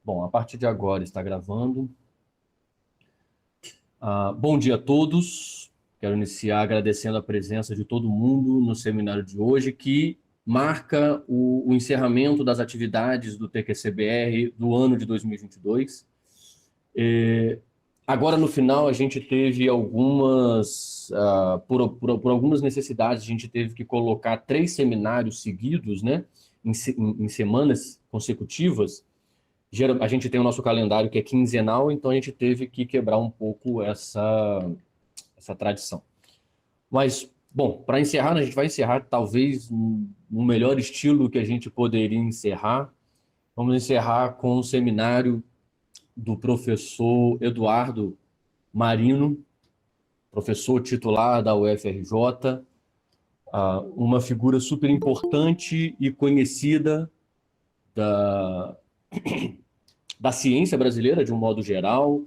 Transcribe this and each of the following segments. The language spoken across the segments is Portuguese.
Bom, a partir de agora está gravando. Bom dia a todos. Quero iniciar agradecendo a presença de todo mundo no seminário de hoje, que marca o encerramento das atividades do TQCBR do ano de 2022. Agora, no final, a gente teve por algumas necessidades, a gente teve que colocar 3 seminários seguidos, né, em semanas consecutivas. A gente tem o nosso calendário que é quinzenal, então a gente teve que quebrar um pouco essa tradição. Mas, bom, para encerrar, a gente vai encerrar talvez no melhor estilo que a gente poderia encerrar. Vamos encerrar com o seminário do professor Eduardo Marino, professor titular da UFRJ, uma figura super importante e conhecida da ciência brasileira, de um modo geral,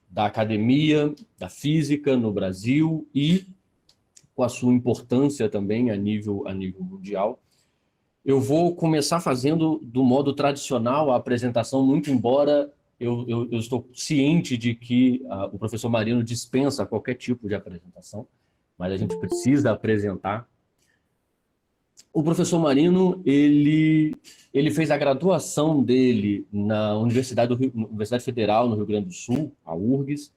da academia, da física no Brasil e com a sua importância também a nível mundial. Eu vou começar fazendo do modo tradicional a apresentação, muito embora eu estou ciente de que o professor Marino dispensa qualquer tipo de apresentação, mas a gente precisa apresentar. O professor Marino, ele fez a graduação dele na Universidade Federal, no Rio Grande do Sul, a URGS,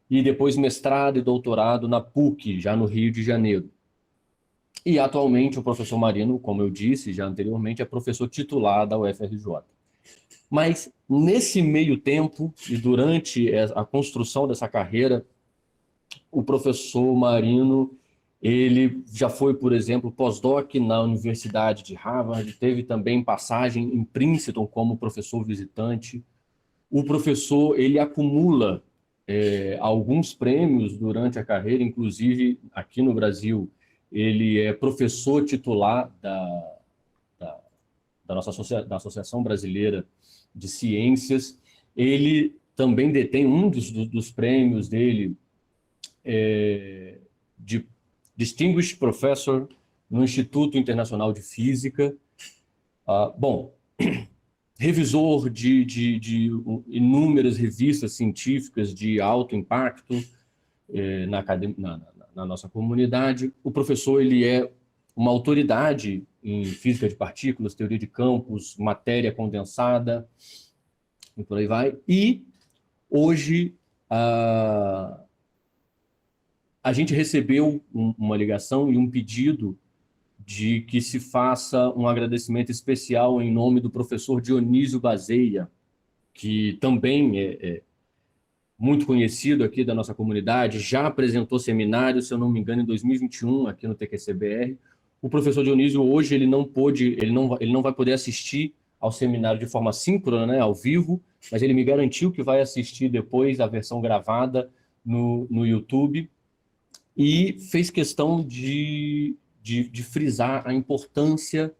e depois mestrado e doutorado na PUC, já no Rio de Janeiro. E atualmente o professor Marino, como eu disse já anteriormente, é professor titular da UFRJ. Mas nesse meio tempo e durante a construção dessa carreira, o professor Marino, ele já foi, por exemplo, pós-doc na Universidade de Harvard, teve também passagem em Princeton como professor visitante. O professor, ele acumula alguns prêmios durante a carreira, inclusive aqui no Brasil, ele é professor titular da da Associação Brasileira de Ciências. Ele também detém um dos prêmios dele, de Distinguished Professor no Instituto Internacional de Física. Bom, revisor de inúmeras revistas científicas de alto impacto na nossa comunidade. O professor, ele é uma autoridade em física de partículas, teoria de campos, matéria condensada, e por aí vai. E hoje a gente recebeu uma ligação e um pedido de que se faça um agradecimento especial em nome do professor Dionísio Baseia, que também é muito conhecido aqui da nossa comunidade, já apresentou seminário, se eu não me engano, em 2021, aqui no TQCBR. O professor Dionísio, hoje, ele não vai poder assistir ao seminário de forma síncrona, né, ao vivo, mas ele me garantiu que vai assistir depois a versão gravada no YouTube, e fez questão de frisar a importância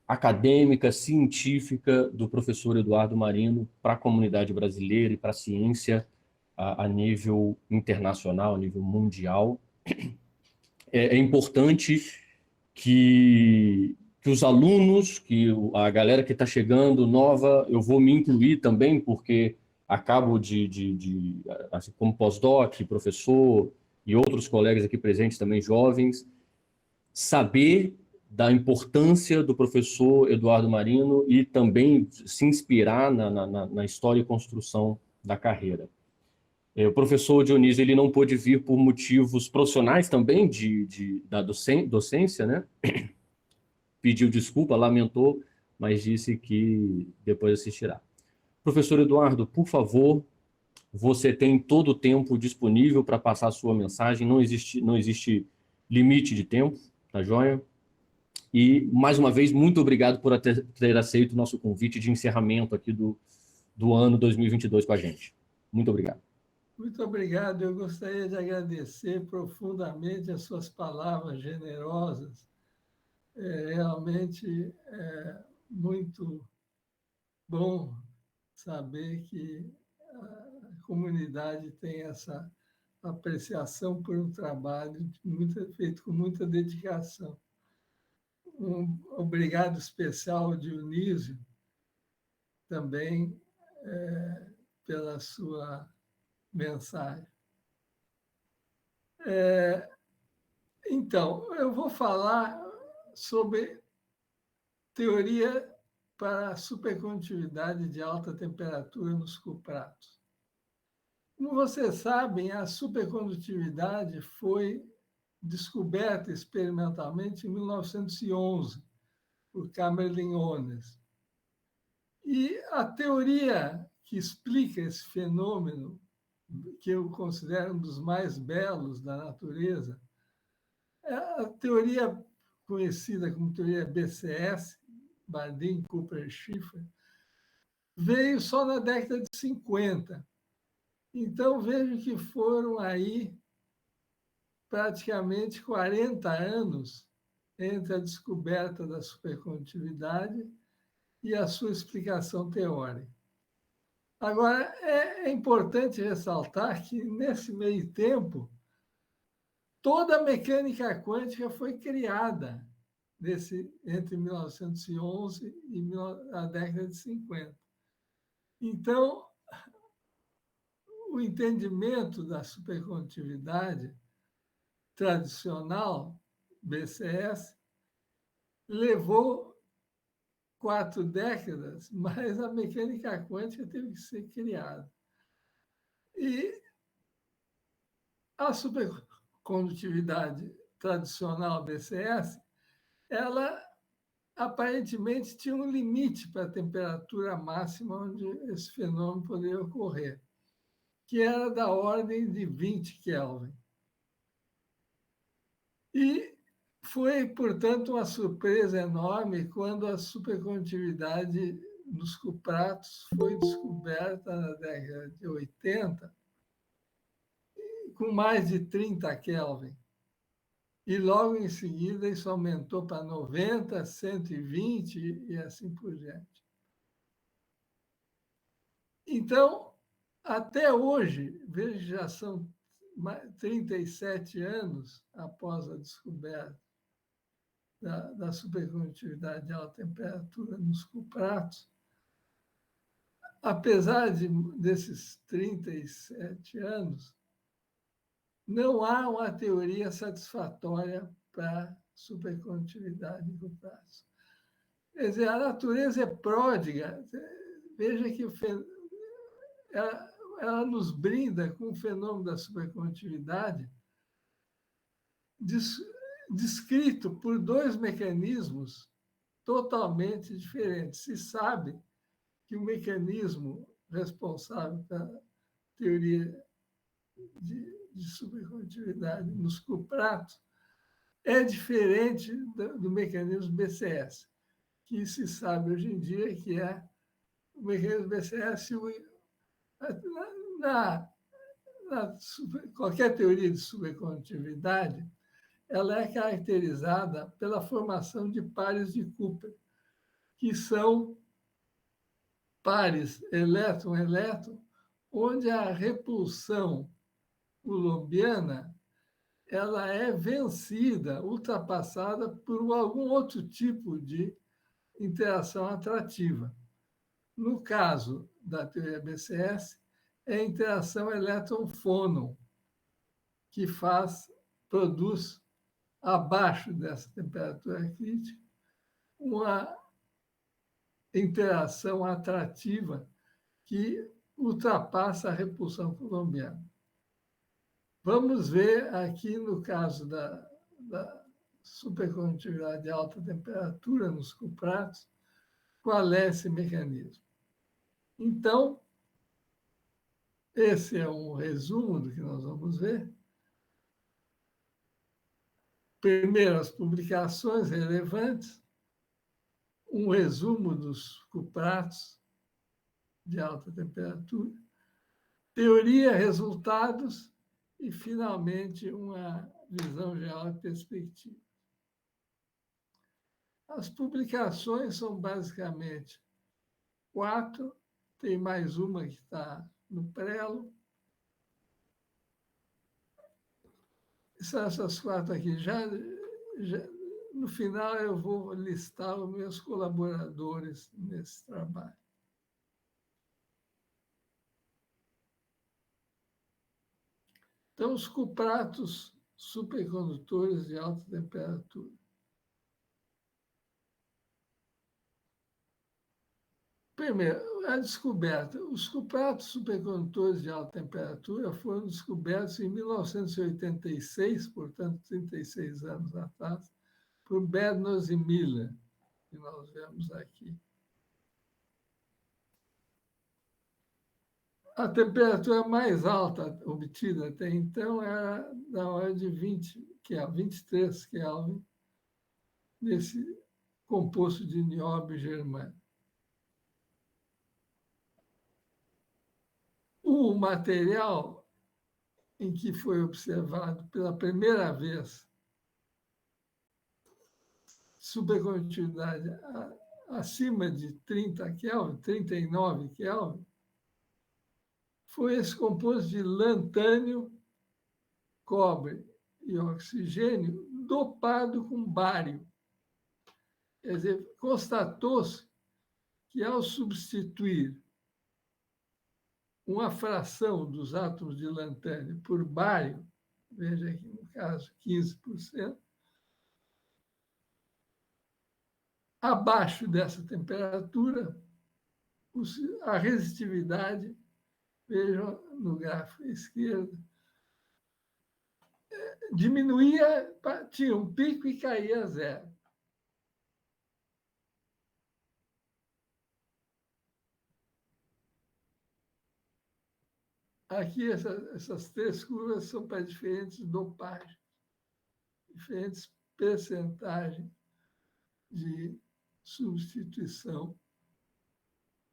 acadêmica, científica do professor Eduardo Marino para a comunidade brasileira e para a ciência a nível internacional, a nível mundial. É importante que os alunos, que a galera que está chegando nova, eu vou me incluir também, porque acabo assim, como pós-doc, professor e outros colegas aqui presentes também jovens, saber da importância do professor Eduardo Marino e também se inspirar na história e construção da carreira. O professor Dionísio, ele não pôde vir por motivos profissionais também da docência, né? Pediu desculpa, lamentou, mas disse que depois assistirá. Professor Eduardo, por favor, você tem todo o tempo disponível para passar a sua mensagem, não existe limite de tempo, tá joia? E, mais uma vez, muito obrigado por ter aceito o nosso convite de encerramento aqui do ano 2022 com a gente. Muito obrigado. Muito obrigado. Eu gostaria de agradecer profundamente as suas palavras generosas. Realmente é muito bom saber que a comunidade tem essa apreciação por um trabalho feito com muita dedicação. Um obrigado especial ao Dionísio, também pela sua mensagem. Então, eu vou falar sobre teoria para a supercondutividade de alta temperatura nos cupratos. Como vocês sabem, a supercondutividade foi descoberta experimentalmente em 1911 por Kamerlingh Onnes. E a teoria que explica esse fenômeno, que eu considero um dos mais belos da natureza, é a teoria conhecida como teoria BCS, Bardeen, Cooper e Schiffer, veio só na década de 50. Então, vejo que foram aí praticamente 40 anos entre a descoberta da supercondutividade e a sua explicação teórica. Agora, é importante ressaltar que, nesse meio tempo, toda a mecânica quântica foi criada entre 1911 e a década de 50. Então, o entendimento da supercondutividade tradicional, BCS, levou 4 décadas, mas a mecânica quântica teve que ser criada. E a supercondutividade tradicional, BCS, ela aparentemente tinha um limite para a temperatura máxima onde esse fenômeno poderia ocorrer, que era da ordem de 20 Kelvin. E foi, portanto, uma surpresa enorme quando a supercondutividade nos cupratos foi descoberta na década de 80, com mais de 30 Kelvin. E logo em seguida isso aumentou para 90, 120 e assim por diante. Então, até hoje, veja, já são 37 anos após a descoberta da supercondutividade de alta temperatura nos cupratos, apesar desses 37 anos, não há uma teoria satisfatória para supercondutividade em cupratos. Quer dizer, a natureza é pródiga. Veja que ela nos brinda com o fenômeno da supercondutividade descrito por 2 mecanismos totalmente diferentes. Se sabe que o mecanismo responsável pela teoria de supercondutividade nos cupratos é diferente do mecanismo BCS, que se sabe hoje em dia que é o mecanismo BCS. Qualquer teoria de supercondutividade, ela é caracterizada pela formação de pares de Cooper, que são pares elétron-elétron, onde a repulsão coulombiana ela é vencida, ultrapassada por algum outro tipo de interação atrativa. No caso da teoria BCS, é a interação elétron-fônon, que produz, abaixo dessa temperatura crítica, uma interação atrativa que ultrapassa a repulsão coulombiana. Vamos ver aqui, no caso da supercondutividade de alta temperatura nos cupratos, qual é esse mecanismo. Então, esse é um resumo do que nós vamos ver. Primeiro, as publicações relevantes, um resumo dos cupratos de alta temperatura, teoria, resultados e, finalmente, uma visão geral e perspectiva. As publicações são basicamente 4, tem mais uma que está no prelo. São essas 4 aqui. No final, eu vou listar os meus colaboradores nesse trabalho. Então, os cupratos supercondutores de alta temperatura. Primeiro, a descoberta. Os cupratos supercondutores de alta temperatura foram descobertos em 1986, portanto, 36 anos atrás, por Bernoulli e Miller, que nós vemos aqui. A temperatura mais alta obtida até então era da ordem de 23 Kelvin, nesse composto de nióbio e germânio. O material em que foi observado pela primeira vez supercondutividade acima de 30 Kelvin, 39 Kelvin, foi esse composto de lantânio, cobre e oxigênio dopado com bário. Quer dizer, constatou-se que ao substituir uma fração dos átomos de lantânio por bário, veja aqui no caso 15%, abaixo dessa temperatura, a resistividade, vejam no gráfico esquerdo, diminuía, tinha um pico e caía a zero. Aqui, essas três curvas são para diferentes dopagens, diferentes percentagens de substituição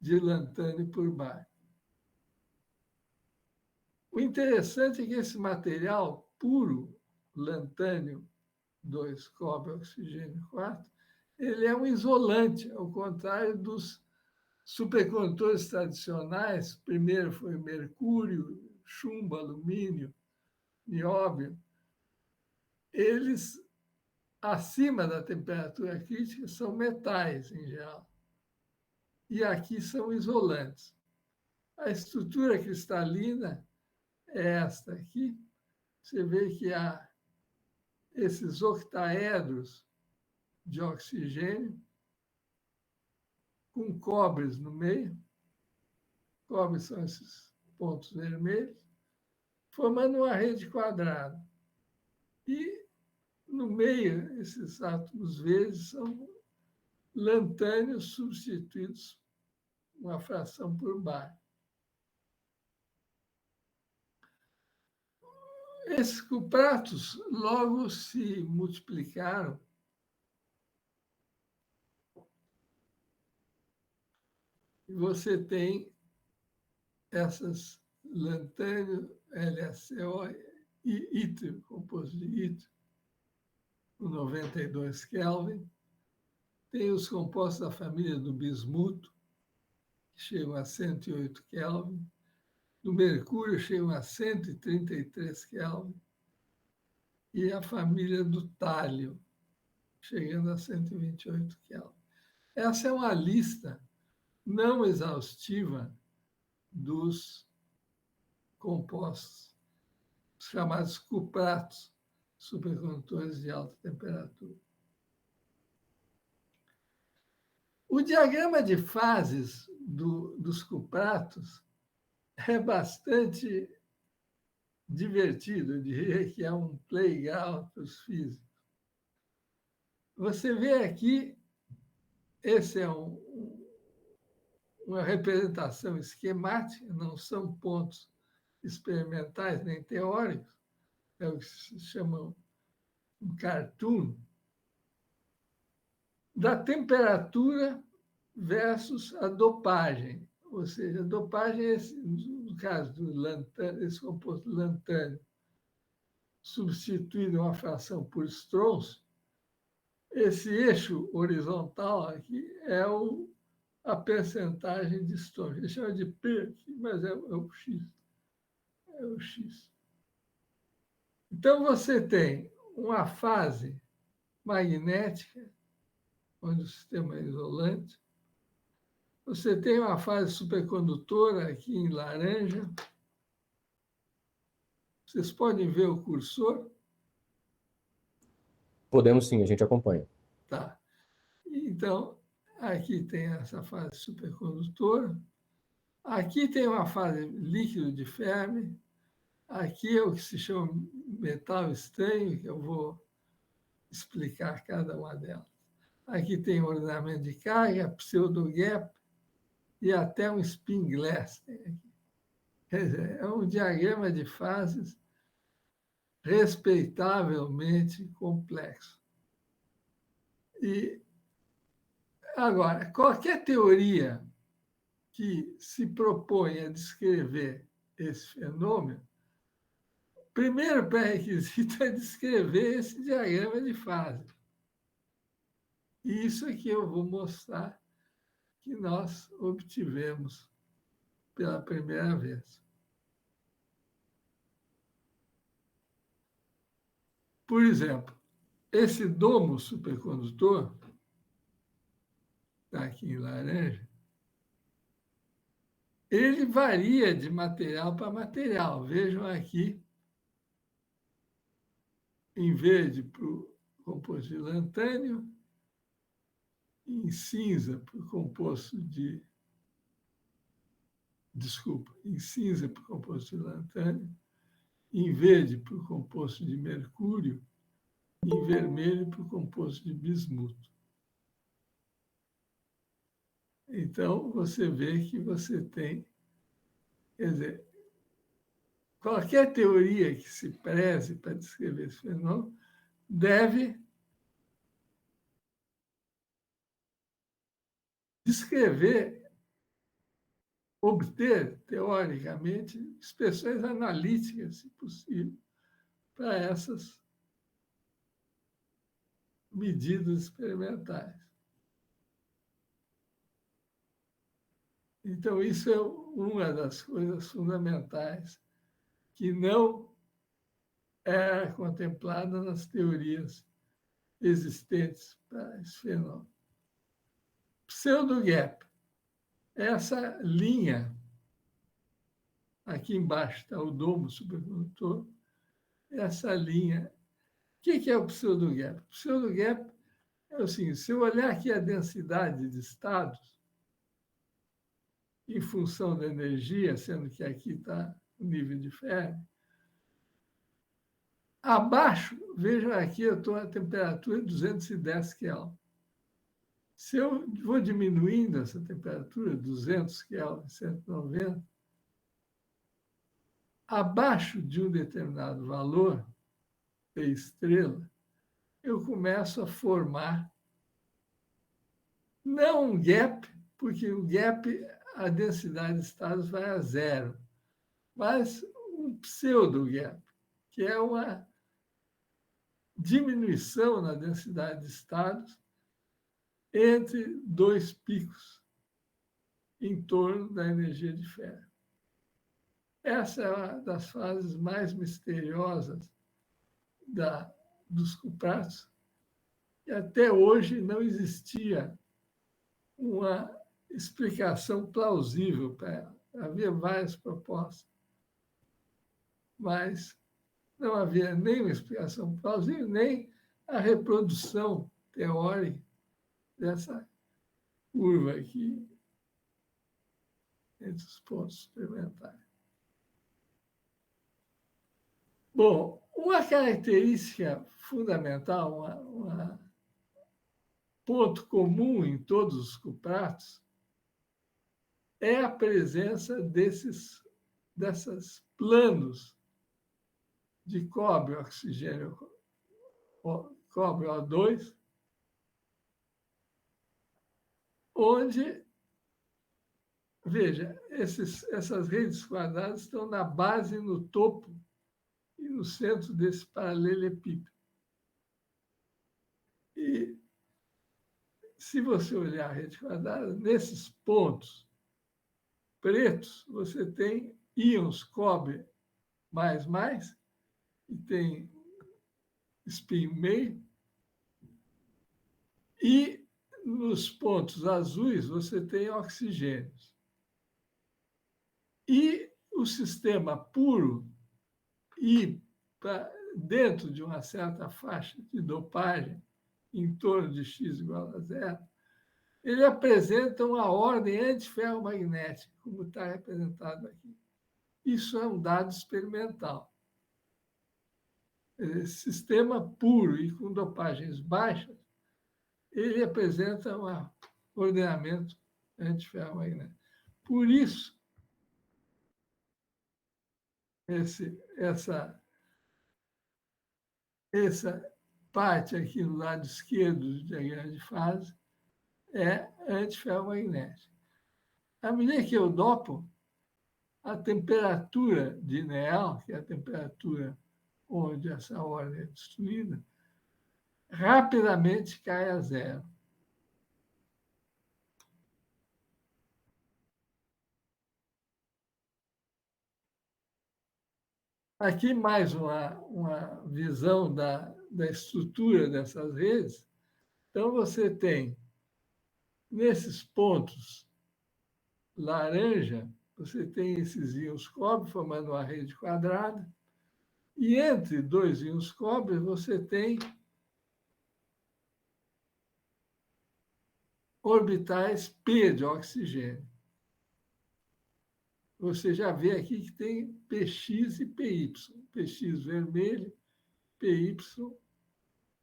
de lantânio por bário. O interessante é que esse material puro, lantânio 2, cobre, oxigênio 4, ele é um isolante, ao contrário dos supercondutores tradicionais. Primeiro foi mercúrio, chumbo, alumínio, nióbio. Eles, acima da temperatura crítica, são metais, em geral. E aqui são isolantes. A estrutura cristalina é esta aqui. Você vê que há esses octaedros de oxigênio com cobres no meio. Cobres são esses pontos vermelhos, formando uma rede quadrada. E, no meio, esses átomos verdes são lantânios substituídos uma fração por bário. Esses cupratos logo se multiplicaram e você tem essas lantânio, LaCO e ítrio, composto de ítrio, com 92 Kelvin. Tem os compostos da família do bismuto, que chegam a 108 Kelvin. Do mercúrio chegam a 133 Kelvin. E a família do tálio, chegando a 128 Kelvin. Essa é uma lista não exaustiva dos compostos, chamados cupratos, supercondutores de alta temperatura. O diagrama de fases dos cupratos é bastante divertido, eu diria que é um playground para os físicos. Você vê aqui, esse é uma representação esquemática, não são pontos experimentais nem teóricos, é o que se chama um cartoon, da temperatura versus a dopagem. Ou seja, a dopagem, no caso do lantânio, esse composto lantânio, substituído uma fração por estronço, esse eixo horizontal aqui é a percentagem de estronço. Ele chama de P aqui, mas é o X. É o X. Então, você tem uma fase magnética, onde o sistema é isolante. Você tem uma fase supercondutora aqui em laranja. Vocês podem ver o cursor? Podemos sim, a gente acompanha. Tá. Então, aqui tem essa fase supercondutora. Aqui tem uma fase líquido de Fermi. Aqui é o que se chama metal estranho, que eu vou explicar cada uma delas. Aqui tem ordenamento de carga, pseudo-gap e até um spin glass. Quer dizer, é um diagrama de fases respeitavelmente complexo. E, agora, qualquer teoria que se propõe a descrever esse fenômeno, o primeiro pré-requisito é descrever esse diagrama de fase. E isso aqui eu vou mostrar que nós obtivemos pela primeira vez. Por exemplo, esse domo supercondutor, está aqui em laranja, ele varia de material para material. Vejam aqui, em verde para o composto de lantânio, em cinza para o composto de... Desculpa, em cinza para o composto de lantânio, em verde para o composto de mercúrio, em vermelho para o composto de bismuto. Então, você vê que você tem... Quer dizer, qualquer teoria que se preze para descrever esse fenômeno deve descrever, obter, teoricamente, expressões analíticas, se possível, para essas medidas experimentais. Então, isso é uma das coisas fundamentais que não era contemplada nas teorias existentes para esse fenômeno. Pseudo-gap. Essa linha, aqui embaixo está o domo supercondutor, essa linha. O que é o pseudo-gap? O pseudo-gap é o seguinte: se eu olhar aqui a densidade de estados, em função da energia, sendo que aqui está o nível de Fermi, abaixo, vejam aqui, eu estou a temperatura de 210 Kelvin. Se eu vou diminuindo essa temperatura, 200 Kelvin, 190, abaixo de um determinado valor, P estrela, eu começo a formar não um gap, porque o gap, a densidade de estados vai a zero, mas um pseudo-gap, que é uma diminuição na densidade de estados entre dois picos em torno da energia de Fermi. Essa é uma das fases mais misteriosas dos cupratos, e até hoje não existia uma explicação plausível para ela. Havia várias propostas, mas não havia nem uma explicação plausível, nem a reprodução teórica dessa curva aqui entre os pontos experimentais. Bom, uma característica fundamental, um ponto comum em todos os cupratos, é a presença desses planos de cobre, oxigênio, cobre O2, onde, veja, essas redes quadradas estão na base, no topo e no centro desse paralelepípedo. E, se você olhar a rede quadrada, nesses pontos pretos, você tem íons cobre mais, e tem spin meio, e nos pontos azuis você tem oxigênios. E o sistema puro ir dentro de uma certa faixa de dopagem, em torno de x igual a zero, ele apresenta uma ordem antiferromagnética, como está representado aqui. Isso é um dado experimental. Esse sistema puro e com dopagens baixas, ele apresenta um ordenamento antiferromagnético. Por isso, essa parte aqui do lado esquerdo do diagrama de fase é antiferromagnética. À medida que eu dopo, a temperatura de Néel, que é a temperatura onde essa ordem é destruída, rapidamente cai a zero. Aqui mais uma visão da estrutura dessas redes. Então, você tem, nesses pontos laranja, você tem esses íons cobre formando uma rede quadrada, e entre dois íons cobre você tem orbitais P de oxigênio. Você já vê aqui que tem PX e PY. PX vermelho, PY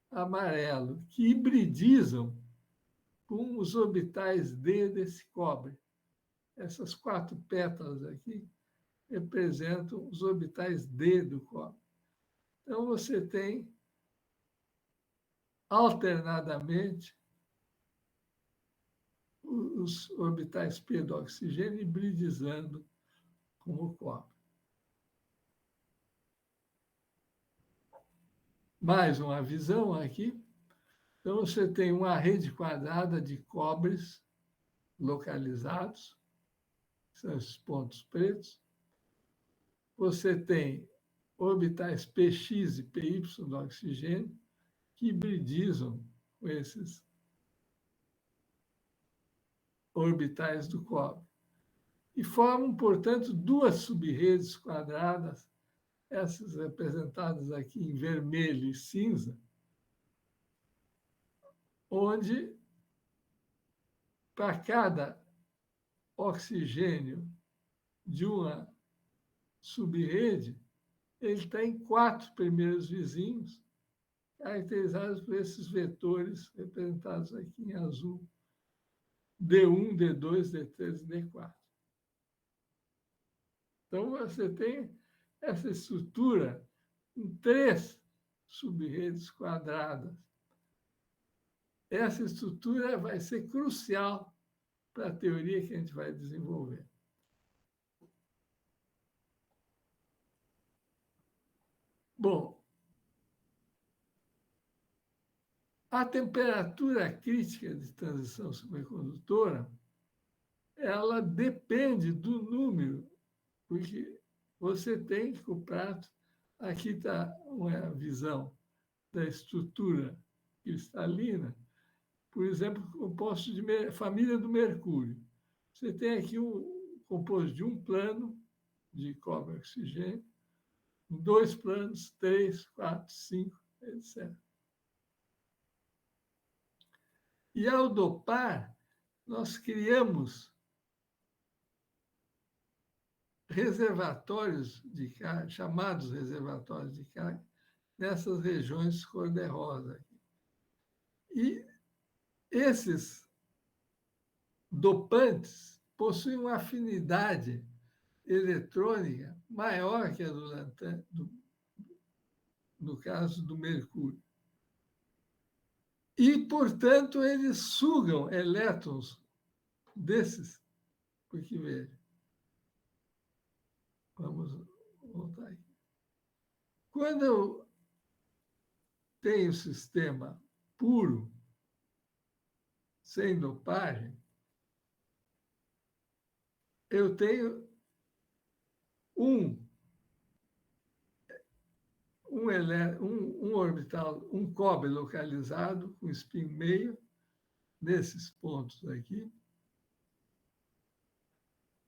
amarelo, que hibridizam com os orbitais D desse cobre. Essas 4 pétalas aqui representam os orbitais D do cobre. Então, você tem, alternadamente, os orbitais P do oxigênio hibridizando com o cobre. Mais uma visão aqui. Então, você tem uma rede quadrada de cobres localizados, são esses pontos pretos. Você tem orbitais PX e PY do oxigênio, que hibridizam com esses orbitais do cobre. E formam, portanto, 2 subredes quadradas, essas representadas aqui em vermelho e cinza, onde, para cada oxigênio de uma subrede, ele tem 4 primeiros vizinhos, caracterizados por esses vetores representados aqui em azul, D1, D2, D3 e D4. Então, você tem essa estrutura em 3 subredes quadradas. Essa estrutura vai ser crucial para a teoria que a gente vai desenvolver. Bom, a temperatura crítica de transição supercondutora, ela depende do número, porque você tem que o prato, aqui está uma visão da estrutura cristalina, por exemplo, composto de família do mercúrio. Você tem aqui composto de um plano de cobre e oxigênio, 2 planos, 3, 4, 5, etc. E ao dopar, nós criamos reservatórios de carga, chamados reservatórios de carga, nessas regiões cor-de-rosa. E esses dopantes possuem uma afinidade eletrônica maior que a no caso do mercúrio. E, portanto, eles sugam elétrons desses. Porque, veja, vamos voltar aqui. Quando eu tenho sistema puro, sem dopagem, eu tenho um orbital, um cobre localizado com spin meio, nesses pontos aqui,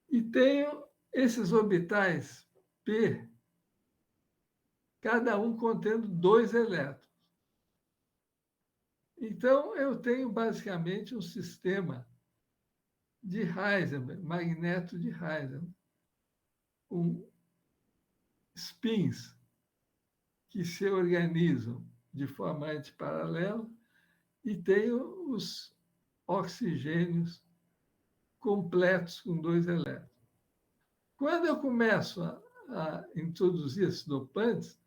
e tenho esses orbitais P cada um contendo 2 elétrons. Então, eu tenho basicamente um sistema de Heisenberg, magneto de Heisenberg, com spins que se organizam de forma antiparalela e tenho os oxigênios completos com 2 elétrons. Quando eu começo a introduzir esses dopantes,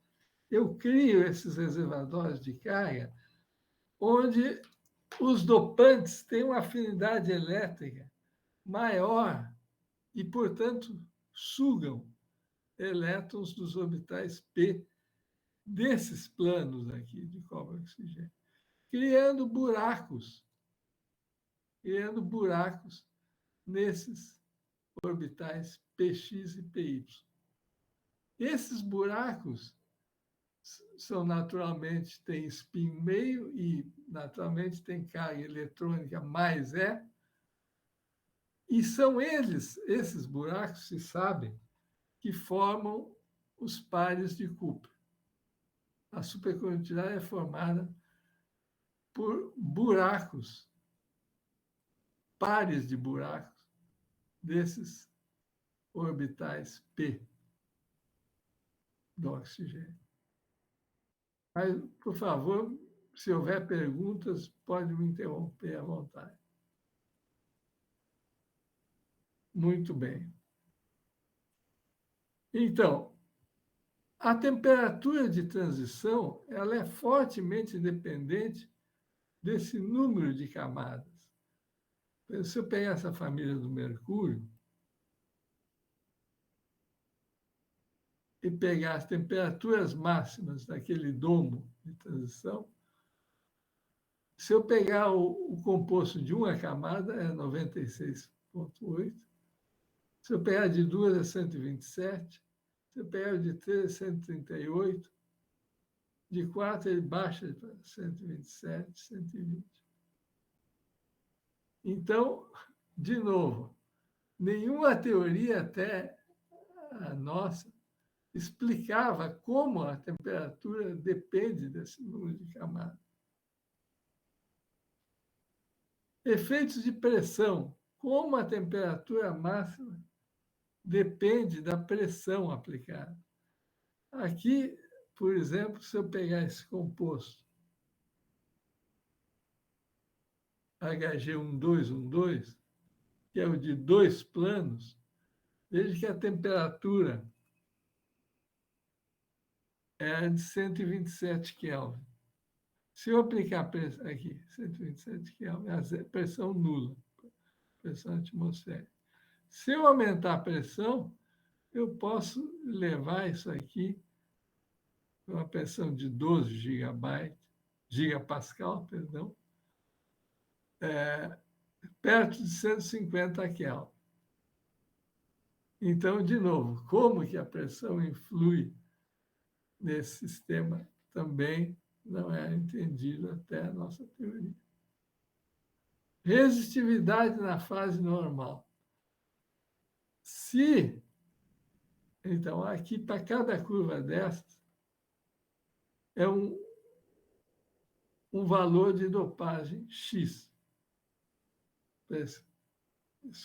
eu crio esses reservatórios de carga onde os dopantes têm uma afinidade elétrica maior e, portanto, sugam elétrons dos orbitais P desses planos aqui de cobre e oxigênio, criando buracos nesses orbitais PX e PY. Esses buracos são naturalmente, têm spin meio e naturalmente tem carga eletrônica mais e são esses buracos, se sabem, que formam os pares de Cooper. A supercondutividade é formada por buracos, pares de buracos desses orbitais P do oxigênio. Mas, por favor, se houver perguntas, pode me interromper à vontade. Muito bem. Então, a temperatura de transição ela é fortemente dependente desse número de camadas. Se eu pegar essa família do mercúrio e pegar as temperaturas máximas daquele domo de transição, se eu pegar o composto de uma camada, é 96,8. Se eu pegar de duas, é 127. Se eu pegar de três, é 138. De quatro, ele baixa para 127, 120. Então, de novo, nenhuma teoria até a nossa explicava como a temperatura depende desse número de camadas. Efeitos de pressão. Como a temperatura máxima depende da pressão aplicada. Aqui, por exemplo, se eu pegar esse composto Hg1212, que é o de 2 planos, veja que a temperatura é de 127 Kelvin. Se eu aplicar pressão aqui, 127 Kelvin, é a pressão nula, pressão atmosférica. Se eu aumentar a pressão, eu posso levar isso aqui para uma pressão de 12 gigapascal, perdão, perto de 150 Kelvin. Então, de novo, como que a pressão influi nesse sistema também não é entendido até a nossa teoria. Resistividade na fase normal. Então, aqui, para cada curva dessas, é um valor de dopagem X. Esse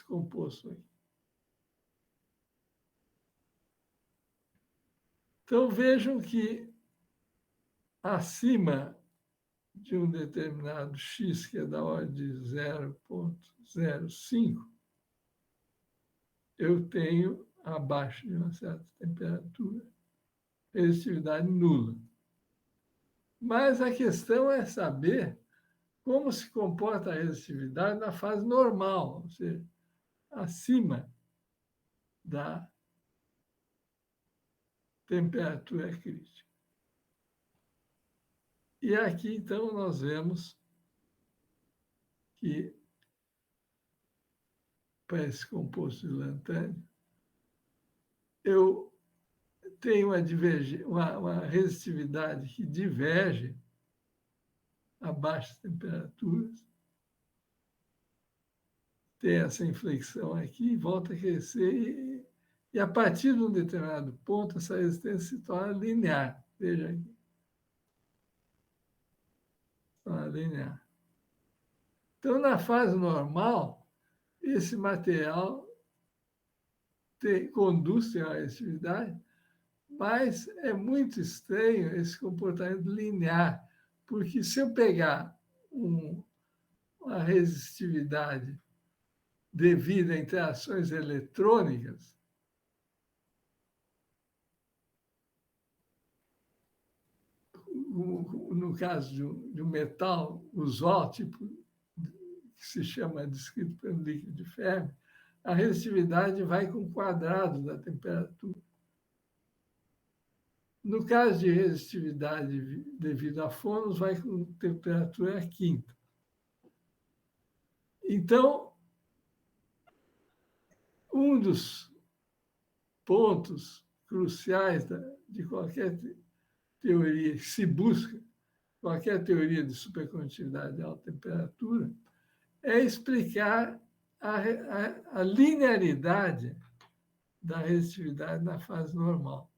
composto aqui. Então, vejam que acima de um determinado X, que é da ordem de 0,05, eu tenho, abaixo de uma certa temperatura, resistividade nula. Mas a questão é saber como se comporta a resistividade na fase normal, ou seja, acima da temperatura crítica. E aqui, então, nós vemos que, para esse composto de lantânio, eu tenho uma resistividade que diverge a baixas temperaturas, tem essa inflexão aqui, volta a crescer, e a partir de um determinado ponto, essa resistência se torna linear. Veja aqui. Linear. Então, na fase normal, esse material conduz à resistividade, mas é muito estranho esse comportamento linear, porque se eu pegar uma resistividade devido a interações eletrônicas, no caso de um metal usual, tipo que se chama descrito pelo líquido de Fermi, a resistividade vai com o quadrado da temperatura. No caso de resistividade devido a fônus, vai com temperatura quinta. Então, um dos pontos cruciais de qualquer teoria, que se busca, qualquer teoria de supercondutividade de alta temperatura, é explicar a linearidade da resistividade na fase normal.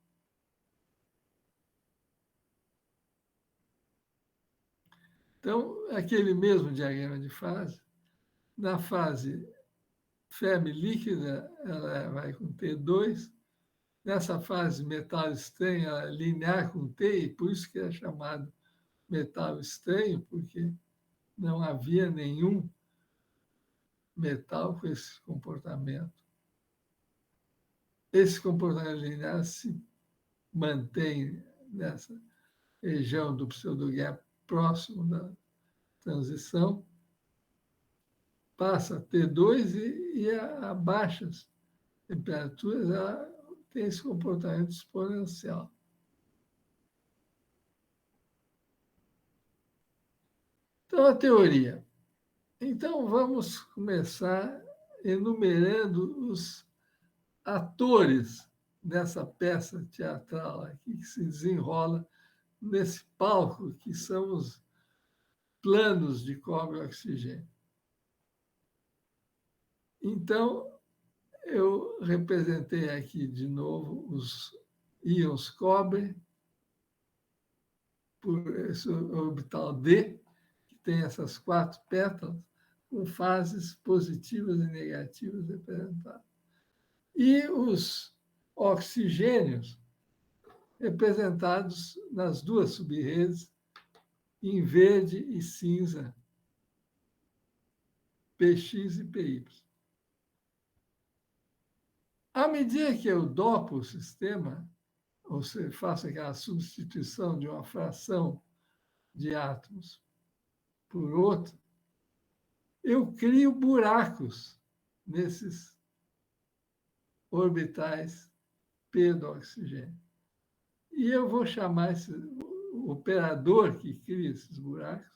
Então, aquele mesmo diagrama de fase, na fase Fermi líquida, ela vai com T2. Nessa fase, metal estranho, ela é linear com T, e por isso que é chamado metal estranho, porque não havia nenhum metal com esse comportamento. Esse comportamento linear se mantém nessa região do pseudogap próximo da transição, passa a T2 e a baixas temperaturas ela tem esse comportamento exponencial. Então, a teoria. Então, vamos começar enumerando os atores dessa peça teatral aqui que se desenrola nesse palco que são os planos de cobre e oxigênio. Então, eu representei aqui de novo os íons cobre por esse orbital D, que tem essas 4 pétalas, com fases positivas e negativas representadas. E os oxigênios representados nas 2 subredes, em verde e cinza, PX e PY. À medida que eu dopo o sistema, ou seja, faço aquela substituição de uma fração de átomos por outra, eu crio buracos nesses orbitais P do oxigênio. E eu vou chamar o operador que cria esses buracos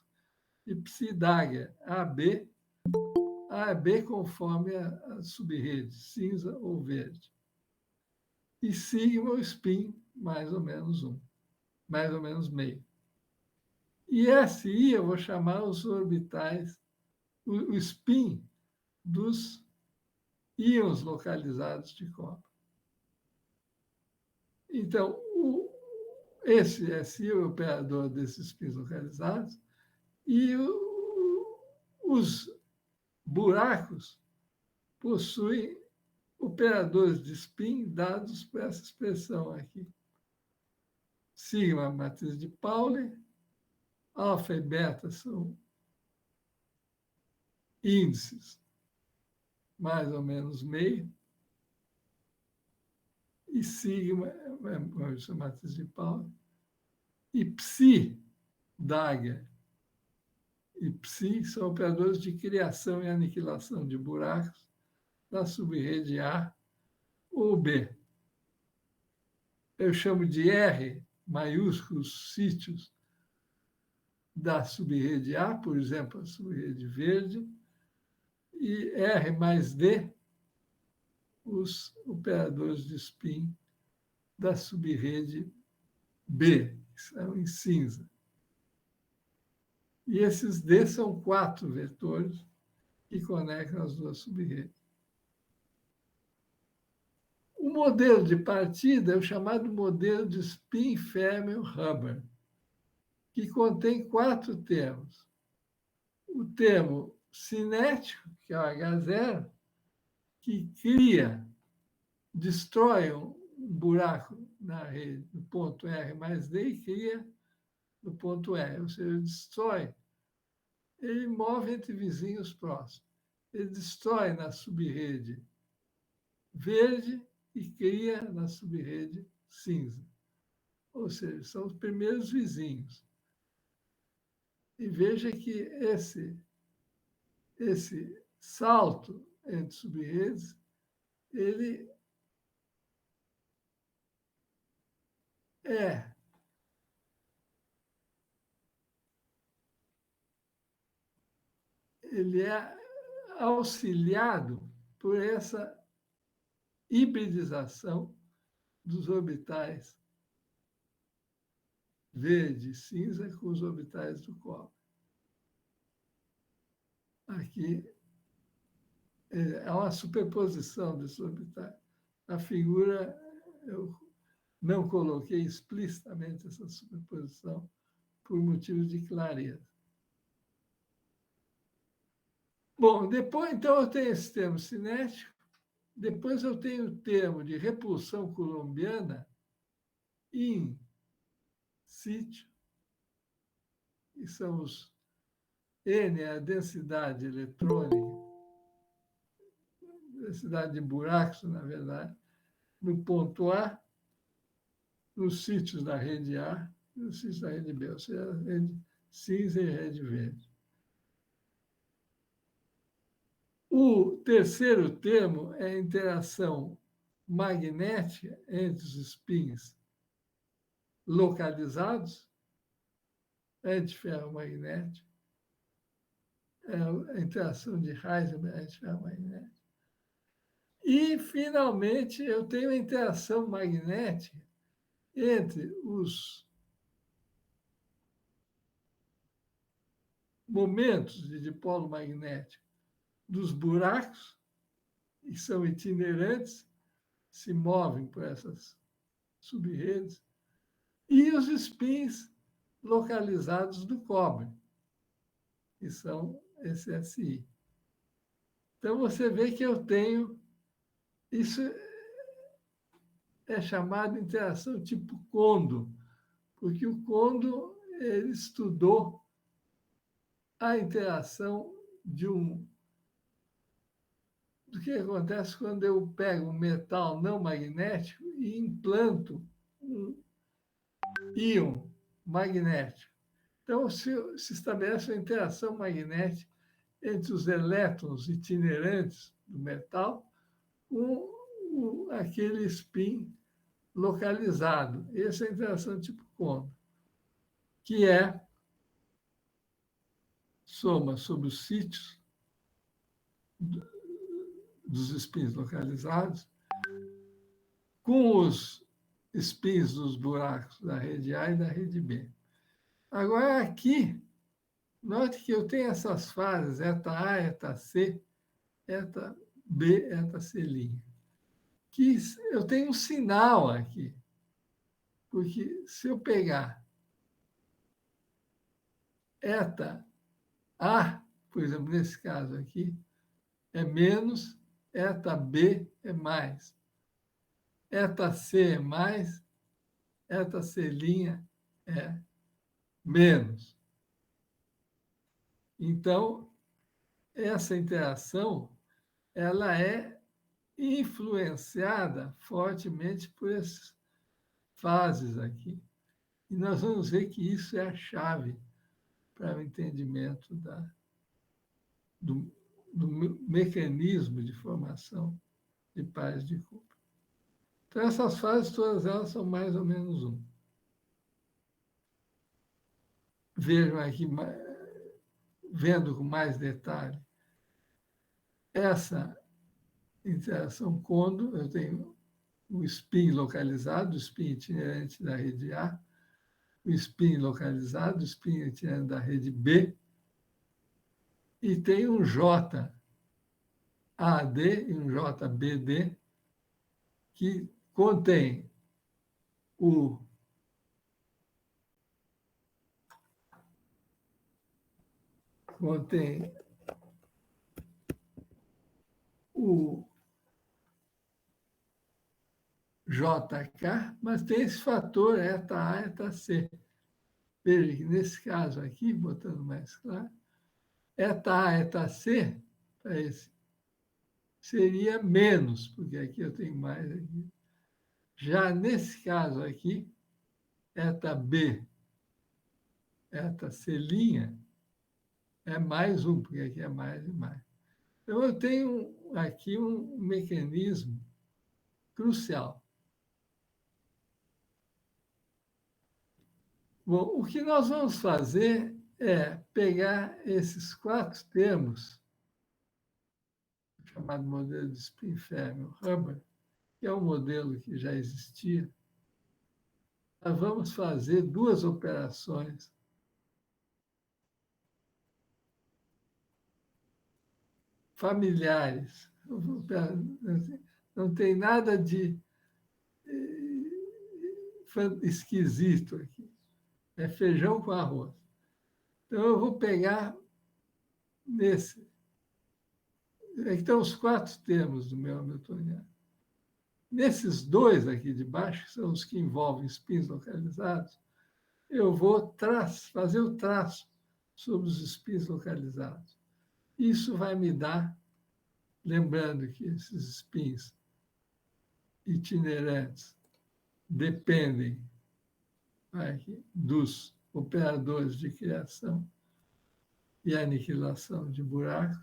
de psi-Dagger, AB conforme a subrede, cinza ou verde. E sigma o spin, mais ou menos 1, mais ou menos meio. E SI eu vou chamar os orbitais, o spin dos íons localizados de cobre. Então, esse SI é o operador desses spins localizados, e os buracos possuem operadores de spin dados por essa expressão aqui. Sigma, matriz de Pauli, alfa e beta são índices, mais ou menos meio, e sigma é a matriz de Pauli, e psi, Dagger, e psi são operadores de criação e aniquilação de buracos da subrede A ou B. Eu chamo de R maiúsculos sítios da subrede A, por exemplo, a subrede verde, e R mais D, os operadores de spin da subrede B, que são em cinza. E esses D são 4 vetores que conectam as 2 subredes. modelo de partida é o chamado modelo de Spin-Fermi-Hubbard, que contém 4 termos. O termo cinético, que é o H0, que destrói um buraco na rede, no ponto R mais D, e cria no ponto R, ou seja, destrói. Ele move entre vizinhos próximos. Ele destrói na subrede verde e cria na subrede cinza. Ou seja, são os primeiros vizinhos. E veja que esse salto entre subredes, ele é auxiliado por essa hibridização dos orbitais verde e cinza com os orbitais do cobre. Aqui é uma superposição desses orbitais. A figura, eu não coloquei explicitamente essa superposição por motivos de clareza. Bom, depois, então, eu tenho esse termo cinético, depois eu tenho o termo de repulsão coulombiana in situ, que são os N, a densidade eletrônica, densidade de buracos, na verdade, no ponto A, nos sítios da rede A e nos sítios da rede B, ou seja, a rede cinza e a rede verde. O terceiro termo é a interação magnética entre os spins localizados, antiferromagnético, é a interação de Heisenberg antiferromagnética. E, finalmente, eu tenho a interação magnética entre os momentos de dipolo magnético dos buracos, que são itinerantes, se movem por essas subredes, e os spins localizados do cobre, que são SSI. Então, você vê que eu tenho... Isso é chamado de interação tipo Kondo, porque o Kondo ele estudou a interação do que acontece quando eu pego um metal não magnético e implanto um íon magnético. Então, se estabelece uma interação magnética entre os elétrons itinerantes do metal com aquele spin localizado. Essa é a interação tipo Kondo, que é soma sobre os sítios dos spins localizados com os spins dos buracos da rede A e da rede B. Agora, aqui, note que eu tenho essas fases, eta A, eta C, eta B, eta C', que eu tenho um sinal aqui, porque se eu pegar eta A, por exemplo, nesse caso aqui, é menos, eta B é mais, eta C é mais, eta C' é menos. Então, essa interação ela é influenciada fortemente por essas fases aqui. E nós vamos ver que isso é a chave para o entendimento do mecanismo de formação de pares de Cooper. Então, essas fases, todas elas são mais ou menos 1. Vejam aqui, vendo com mais detalhe, essa interação Kondo, eu tenho o spin localizado, o spin itinerante da rede A, o spin localizado, o spin itinerante da rede B, e tem um JAD e um JBD, que contém o JK, mas tem esse fator eta A, eta C. Veja que nesse caso aqui, botando mais claro, eta A, eta C, para esse, seria menos, porque aqui eu tenho mais aqui. Já nesse caso aqui, eta B, eta C' é mais um, porque aqui é mais e mais. Então, eu tenho aqui um mecanismo crucial. Bom, o que nós vamos fazer é pegar esses 4 termos, chamado modelo de Spin-Fermi-Hubbard, que é um modelo que já existia. Nós vamos fazer 2 operações familiares. Não tem nada de esquisito aqui. É feijão com arroz. Então, eu vou pegar nesse. Aqui estão os 4 termos do meu hamiltoniano. Nesses 2 aqui de baixo, que são os que envolvem spins localizados, eu vou fazer o traço sobre os spins localizados. Isso vai me dar, lembrando que esses spins itinerantes dependem dos operadores de criação e aniquilação de buracos.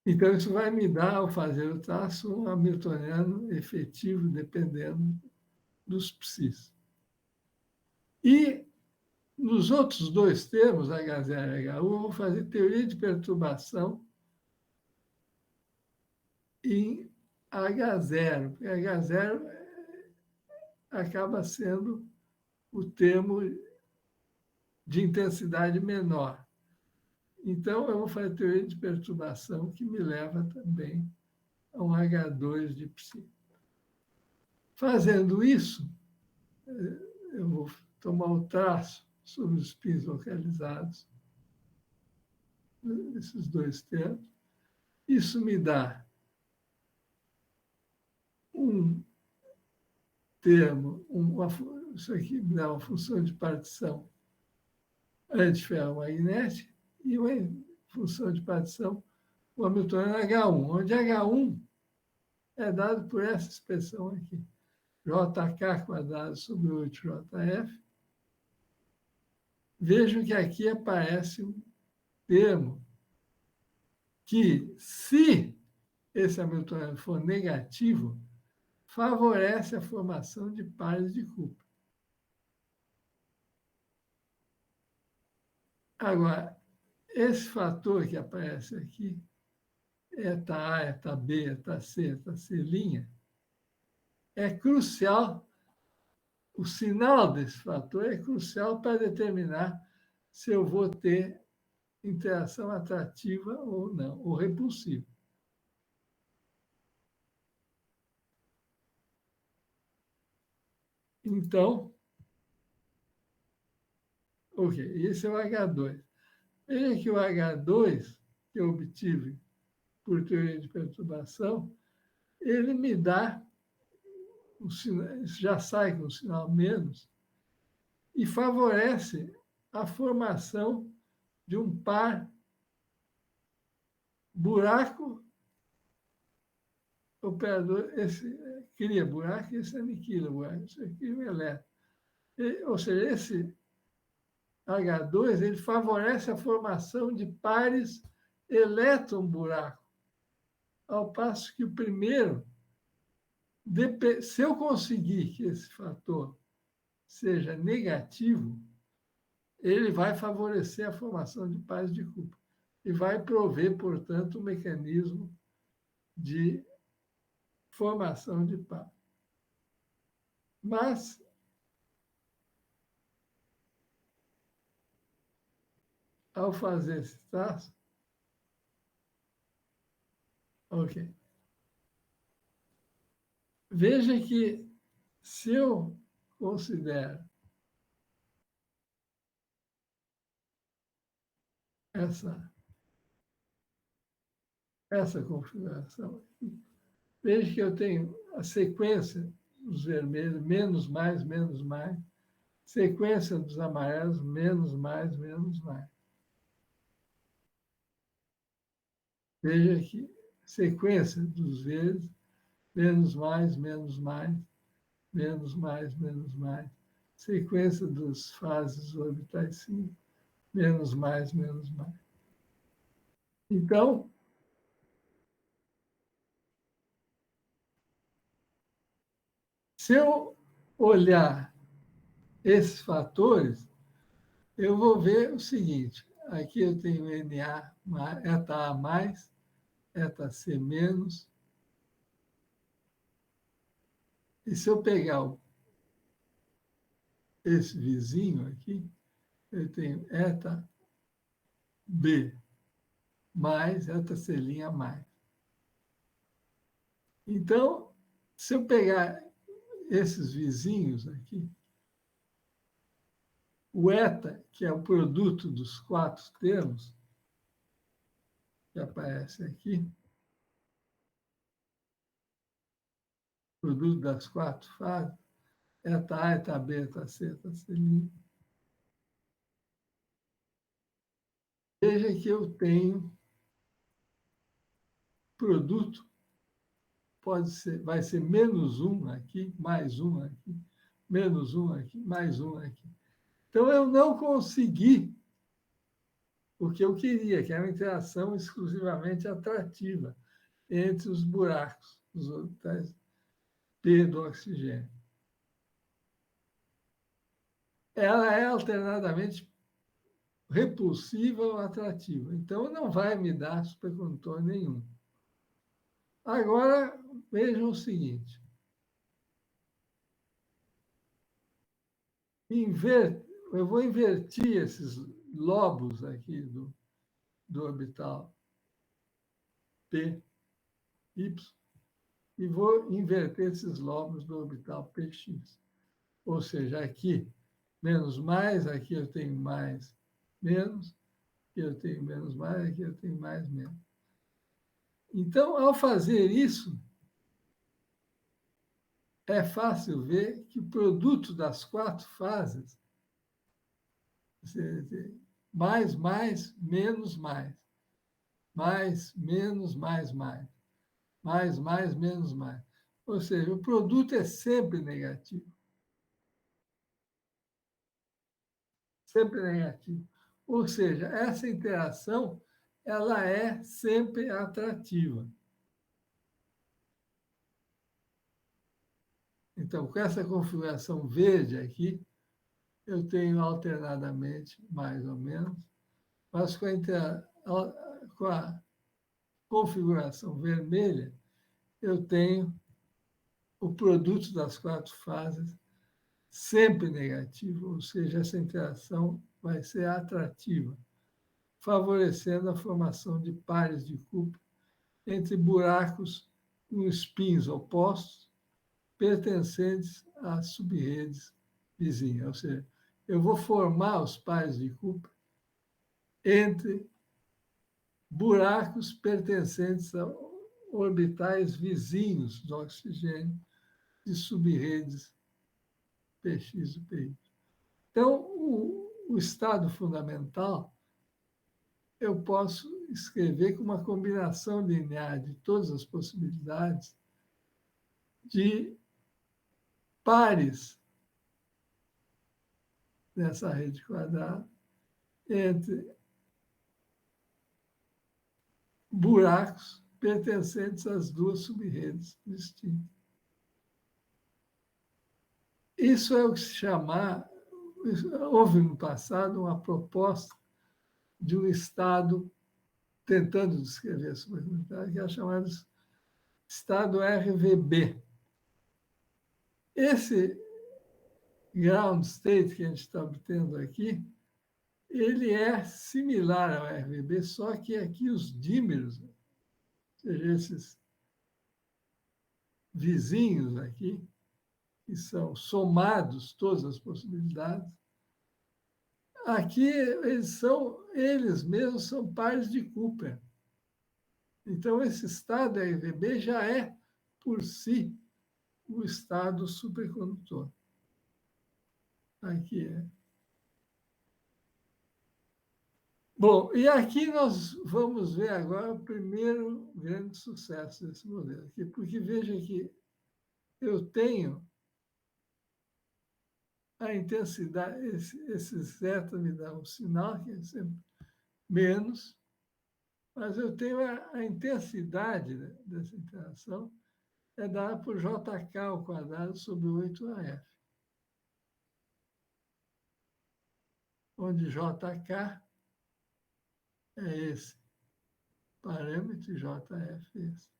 Então, isso vai me dar, ao fazer o traço, um hamiltoniano efetivo, dependendo dos psis. E, nos outros 2 termos, H0 e HU, eu vou fazer teoria de perturbação em H0, porque H0 acaba sendo o termo de intensidade menor. Então, eu vou fazer teoria de perturbação que me leva também a um H2 de psi. Fazendo isso, eu vou tomar o traço sobre os spins localizados, esses 2 termos. Isso me dá um termo, isso aqui me dá uma função de partição antiferromagnética e uma função de partição, o hamiltoniano H1, onde H1 é dado por essa expressão aqui, JK quadrado sobre 8JF. Vejam que aqui aparece um termo que, se esse hamiltoniano for negativo, favorece a formação de pares de Cooper. Agora, esse fator que aparece aqui, eta A, eta B, eta C, eta C', é crucial. O sinal desse fator é crucial para determinar se eu vou ter interação atrativa ou não, ou repulsiva. Então, ok, esse é o H2. Veja que o H2, que eu obtive por teoria de perturbação, ele me dá, já sai com o sinal menos, e favorece a formação de um par buraco, operador, esse cria buraco e esse aniquila buraco, esse aqui é um elétron. Ou seja, esse H2 ele favorece a formação de pares elétron-buraco, ao passo que o primeiro, se eu conseguir que esse fator seja negativo, ele vai favorecer a formação de pares de Cooper e vai prover, portanto, um mecanismo de formação de par. Mas ao fazer esse traço, ok. Veja que, se eu considero essa configuração, veja que eu tenho a sequência dos vermelhos, menos mais, sequência dos amarelos, menos mais, menos mais. Veja que sequência dos verdes, menos mais, menos mais, menos mais, menos mais. Sequência das fases orbitais 5, menos mais, menos mais. Então, se eu olhar esses fatores, eu vou ver o seguinte: aqui eu tenho Na, eta A mais, eta C menos. E se eu pegar esse vizinho aqui, eu tenho eta B mais, eta C' mais. Então, se eu pegar esses vizinhos aqui, o eta, que é o produto dos quatro termos, que aparece aqui, produto das quatro fases, eta A, eta B, eta C, eta C'. Veja que eu tenho produto, vai ser menos um aqui, mais um aqui, menos um aqui, mais um aqui. Então, eu não consegui o que eu queria, que era uma interação exclusivamente atrativa entre os buracos, os orbitais P do oxigênio. Ela é alternadamente repulsiva ou atrativa. Então, não vai me dar supercondutor nenhum. Agora, vejam o seguinte. Eu vou inverter esses lobos aqui do orbital P, Y, e vou inverter esses lobos do orbital PX. Ou seja, aqui, menos mais, aqui eu tenho mais, menos, aqui eu tenho menos mais, aqui eu tenho mais, menos. Então, ao fazer isso, é fácil ver que o produto das quatro fases, mais, menos, mais, menos, mais, menos, mais. Ou seja, o produto é sempre negativo. Sempre negativo. Ou seja, essa interação ela é sempre atrativa. Então, com essa configuração verde aqui, eu tenho alternadamente mais ou menos, mas com a configuração vermelha, eu tenho o produto das quatro fases sempre negativo, ou seja, essa interação vai ser atrativa, favorecendo a formação de pares de Cooper entre buracos com spins opostos pertencentes a subredes vizinhas. Ou seja, eu vou formar os pares de Cooper entre buracos pertencentes a orbitais vizinhos do oxigênio de subredes PX e PY. Então, o estado fundamental eu posso escrever com uma combinação linear de todas as possibilidades de pares nessa rede quadrada entre buracos pertencentes às duas subredes distintas. Isso é o que se chama. Houve no passado uma proposta de um estado tentando descrever a supercondutividade, que é chamado estado RVB. Esse ground state que a gente está obtendo aqui, ele é similar ao RVB, só que aqui os dímeros, ou seja, esses, vizinhos aqui, que são somados todas as possibilidades, aqui eles mesmos são pares de Cooper. Então, esse estado RVB já é, por si, o estado supercondutor. Aqui é. Bom, e aqui nós vamos ver agora o primeiro grande sucesso desse modelo, aqui, porque veja que eu tenho a intensidade, esse zeta me dá um sinal, que é sempre menos, mas eu tenho a intensidade dessa interação é dada por JK ao quadrado sobre 8AF, onde JK é esse parâmetro e JF é esse.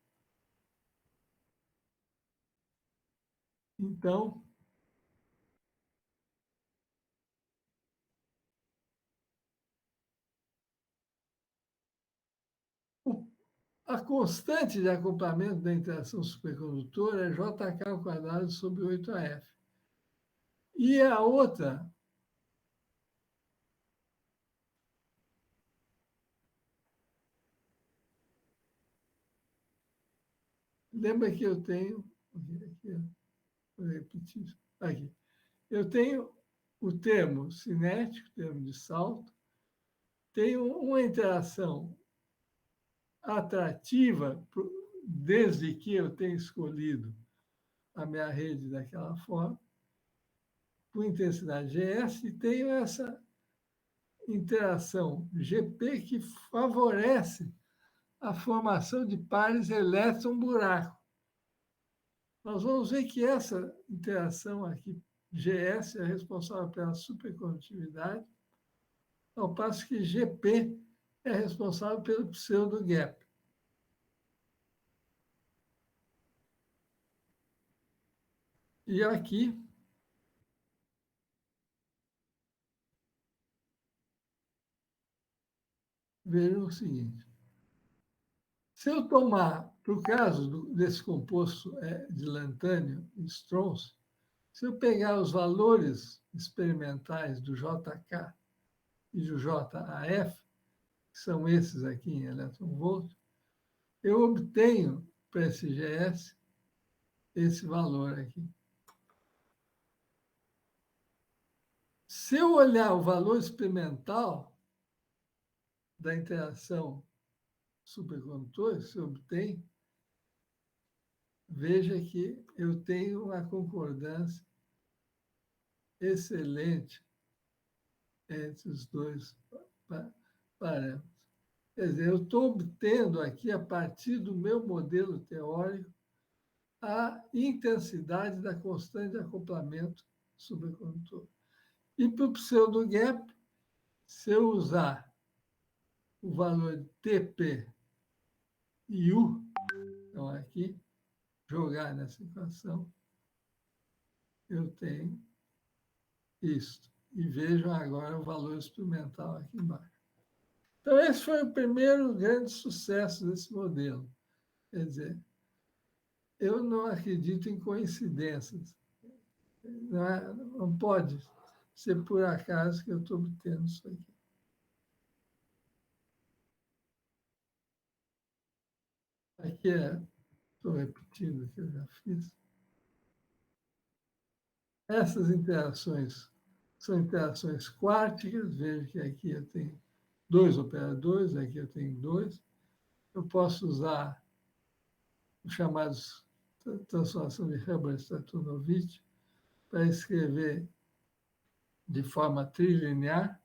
Então, a constante de acoplamento da interação supercondutora é JK ao quadrado sobre 8AF. E a outra, lembra que eu tenho, aqui, vou repetir, aqui, eu tenho o termo cinético, termo de salto, tenho uma interação atrativa, desde que eu tenha escolhido a minha rede daquela forma, com intensidade GS, e tenho essa interação GP que favorece a formação de pares elétron-buraco. Nós vamos ver que essa interação aqui, GS, é responsável pela supercondutividade, ao passo que GP é responsável pelo pseudo-gap. E aqui, vejam o seguinte. Se eu tomar, para o caso desse composto de lantânio e stronço, se eu pegar os valores experimentais do JK e do JAF, que são esses aqui em elétron-volt, eu obtenho para esse GS esse valor aqui. Se eu olhar o valor experimental da interação supercondutor, se obtém, veja que eu tenho uma concordância excelente entre os dois parâmetros. Quer dizer, eu estou obtendo aqui, a partir do meu modelo teórico, a intensidade da constante de acoplamento supercondutor. E para o pseudo-gap, se eu usar o valor de TP e U, então aqui, jogar nessa equação, eu tenho isto. E vejam agora o valor experimental aqui embaixo. Então, esse foi o primeiro grande sucesso desse modelo. Quer dizer, eu não acredito em coincidências. Não pode ser por acaso que eu estou obtendo isso aqui. Aqui estou repetindo o que eu já fiz. Essas interações são interações quárticas. Veja que aqui eu tenho dois operadores, aqui eu tenho dois. Eu posso usar os chamados transformação de Hubbard-Stratonovich para escrever de forma trilinear,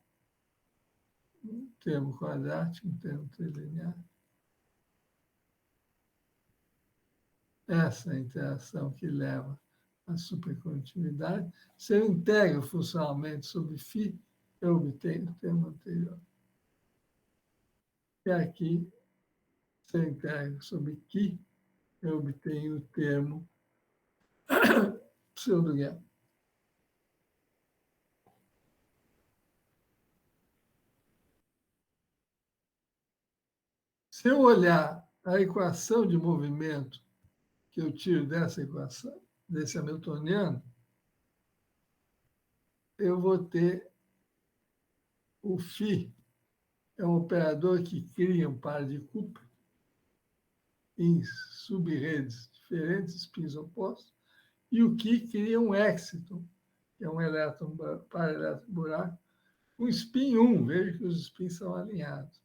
um termo quadrático, um termo trilinear. Essa é a interação que leva à supercondutividade. Se eu integro funcionalmente sobre φ, eu obtenho o termo anterior. E aqui, se eu integro sobre Qi, eu obtenho o termo pseudo-gap. Se eu olhar a equação de movimento que eu tiro dessa equação, desse hamiltoniano, eu vou ter o φ, é um operador que cria um par de Cooper em sub-redes diferentes, spins opostos, e o que cria um exciton, que é um elétron, par elétron buraco, um spin 1, veja que os spins são alinhados.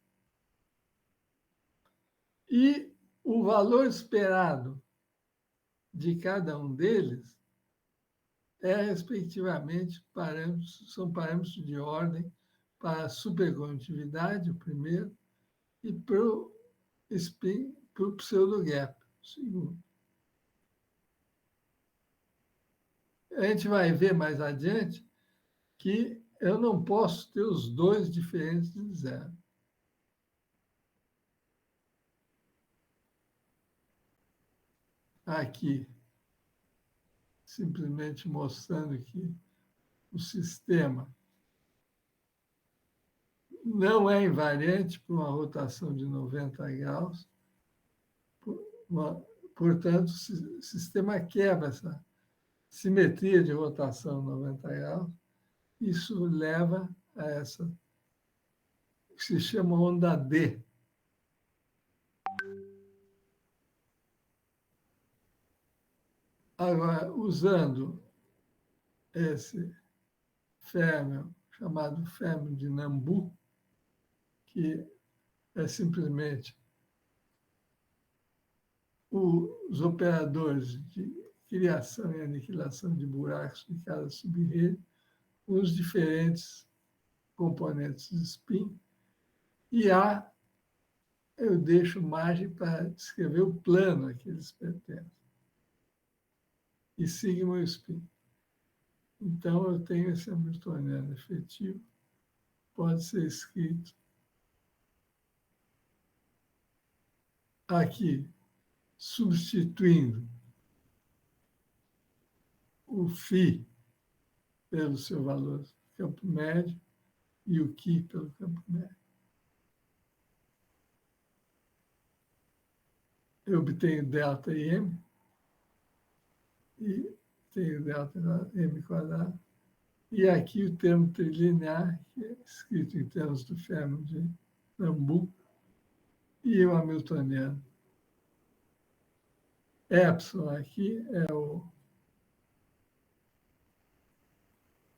E o valor esperado de cada um deles respectivamente, são parâmetros de ordem para a supercondutividade, o primeiro, e para o spin, para o pseudo-gap, o segundo. A gente vai ver mais adiante que eu não posso ter os dois diferentes de zero. Aqui, simplesmente mostrando que o sistema não é invariante para uma rotação de 90 graus, portanto, o sistema quebra essa simetria de rotação 90 graus. Isso leva a essa que se chama onda D. Agora, usando esse férmio, chamado férmio de Nambu, que é simplesmente os operadores de criação e aniquilação de buracos de cada subrede, os diferentes componentes de spin, e A, eu deixo margem para descrever o plano a que eles pertencem. E sigma spin. Então, eu tenho esse hamiltoniano efetivo, pode ser escrito aqui, substituindo o φ pelo seu valor campo médio e o Qi pelo campo médio. Eu obtenho delta e M, e tenho delta M quadrado. E aqui o termo trilinear, que é escrito em termos do férmio de Nambu, e o hamiltoniano. Epsilon aqui é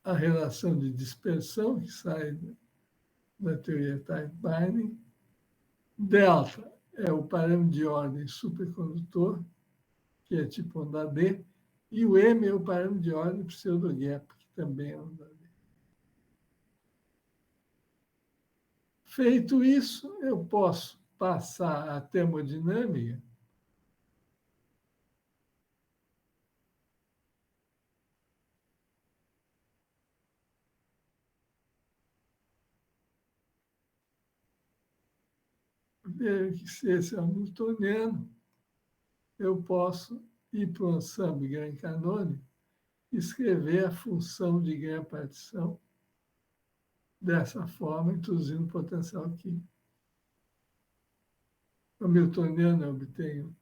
a relação de dispersão que sai da teoria type binding. Delta é o parâmetro de ordem supercondutor, que é tipo onda D, e o M é o parâmetro de ordem pseudo-gap, que também é onda D. Feito isso, eu posso passar a termodinâmica ver que se esse é hamiltoniano, eu posso ir para um ensemble Grand canônico e escrever a função de Grand partição dessa forma, introduzindo potencial químico. O hamiltoniano eu obtenho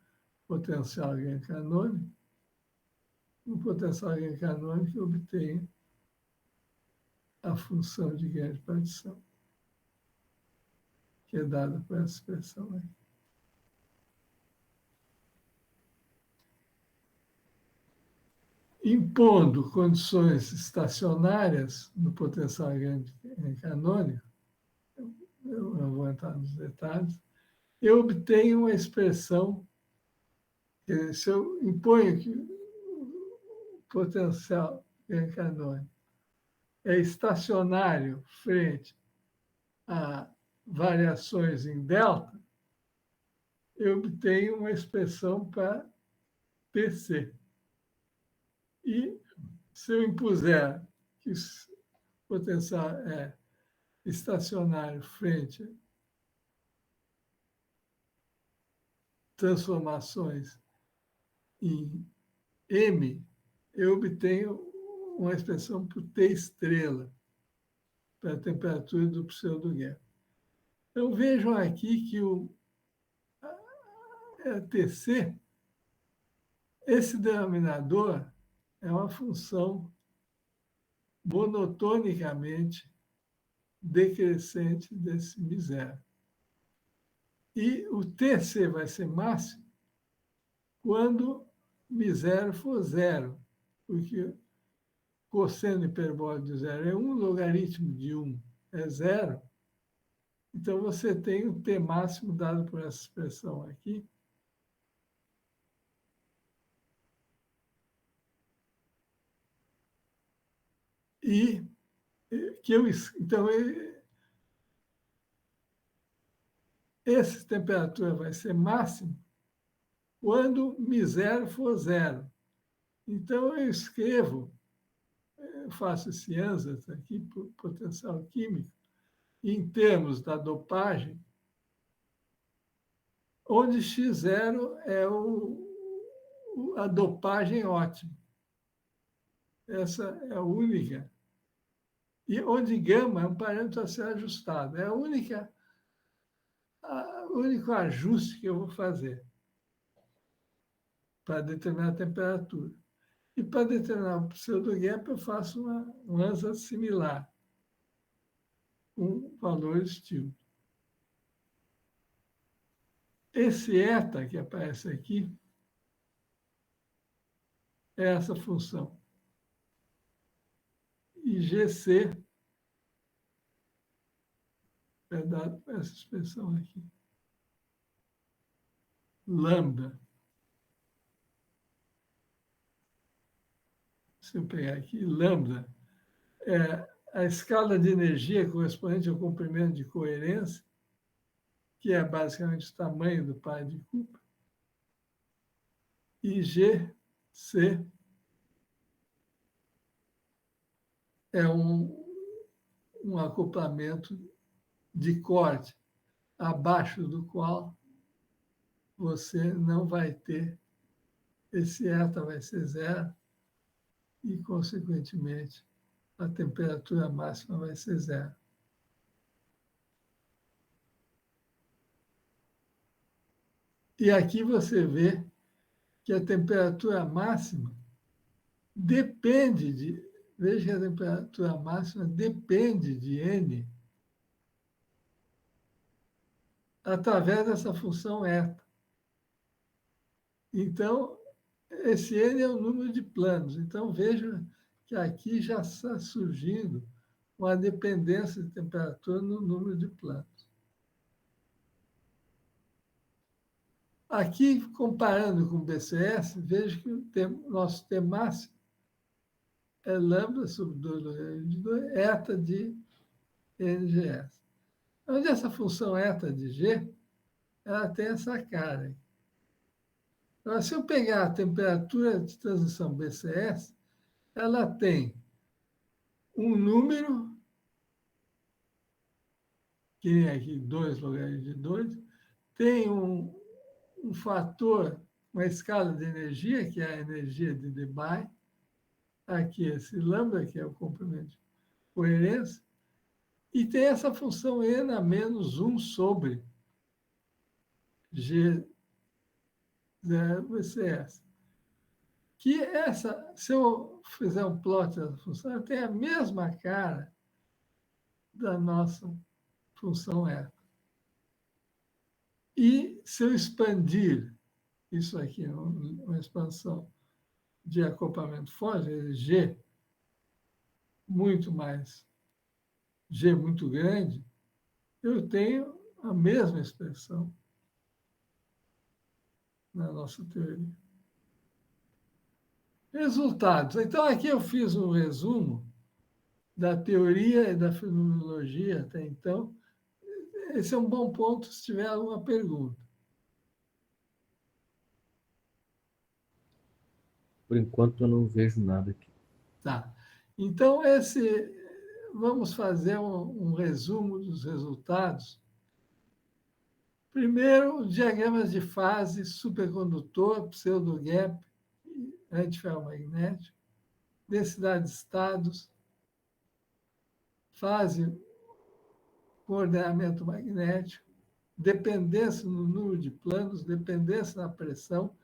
potencial Grand canônico, no potencial Grand canônico eu obtenho a função de Grand partição, que é dada por essa expressão aí. Impondo condições estacionárias no potencial grande canônico, eu não vou entrar nos detalhes, eu obtenho uma expressão, se eu imponho que o potencial grande canônico é estacionário frente a variações em delta, eu obtenho uma expressão para PC. E se eu impuser que o potencial é estacionário frente a transformações em M, eu obtenho uma expressão por T estrela, para a temperatura do pseudo-gap. Então, vejam aqui que o TC esse denominador é uma função monotonicamente decrescente desse μ0. E o TC vai ser máximo quando μ0 for zero, porque cosseno hiperbólico de zero é 1, logaritmo de 1 é zero. Então, você tem o T máximo dado por essa expressão aqui. E então, essa temperatura vai ser máxima quando μ0 for zero. Então, eu escrevo, eu faço esse ansatz aqui, potencial químico, em termos da dopagem, onde X0 é a dopagem ótima. Essa é a única. E onde gama é um parâmetro a ser ajustado. É o único ajuste que eu vou fazer para determinar a temperatura. E para determinar o pseudogap, eu faço um ansatz similar, com valores tilde. Esse eta que aparece aqui é essa função. E GC é dado por essa expressão aqui. Lambda. Se eu pegar aqui, lambda é a escala de energia correspondente ao comprimento de coerência, que é basicamente o tamanho do par de Cooper. E GC é um acoplamento de corte, abaixo do qual você não vai ter, esse eta vai ser zero, e, consequentemente, a temperatura máxima vai ser zero. E aqui você vê que a temperatura máxima depende de... Veja que a temperatura máxima depende de N através dessa função eta. Então, esse N é o número de planos. Então, veja que aqui já está surgindo uma dependência de temperatura no número de planos. Aqui, comparando com o BCS, veja que o nosso T máximo é lambda sobre 2 logaritmo de 2, eta de NGS. Onde essa função eta de G, ela tem essa cara. Agora, se eu pegar a temperatura de transição BCS, ela tem um número, que é aqui 2 logaritmo de 2, tem um fator, uma escala de energia, que é a energia de Debye, aqui esse lambda, que é o comprimento de coerência, e tem essa função n a menos 1 sobre G0 VCS. Que essa, se eu fizer um plot dessa função, ela tem a mesma cara da nossa função eta. E se eu expandir isso aqui, uma expansão de acoplamento forte, G muito mais, G muito grande, eu tenho a mesma expressão na nossa teoria. Resultados. Então, aqui eu fiz um resumo da teoria e da fenomenologia até então. Esse é um bom ponto se tiver alguma pergunta. Por enquanto, eu não vejo nada aqui. Tá. Então, vamos fazer um resumo dos resultados. Primeiro, diagramas de fase, supercondutor, pseudogap, antiferromagnético, densidade de estados, fase com ordenamento magnético, dependência no número de planos, dependência na pressão,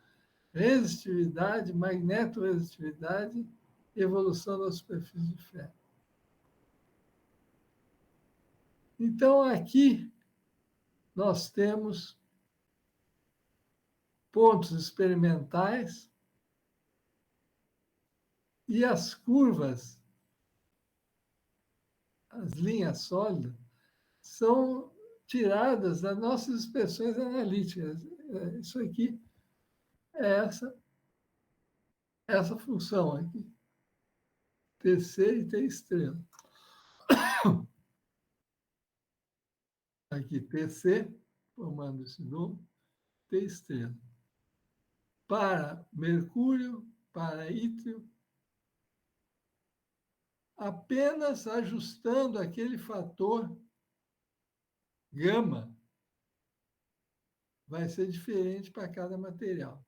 resistividade, magnetorresistividade, evolução da superfície de ferro. Então, aqui nós temos pontos experimentais e as curvas, as linhas sólidas, são tiradas das nossas expressões analíticas. Isso aqui é essa função aqui, TC e T estrela. Aqui, TC, formando esse nome, T estrela. Para mercúrio, para ítrio, apenas ajustando aquele fator gama, vai ser diferente para cada material.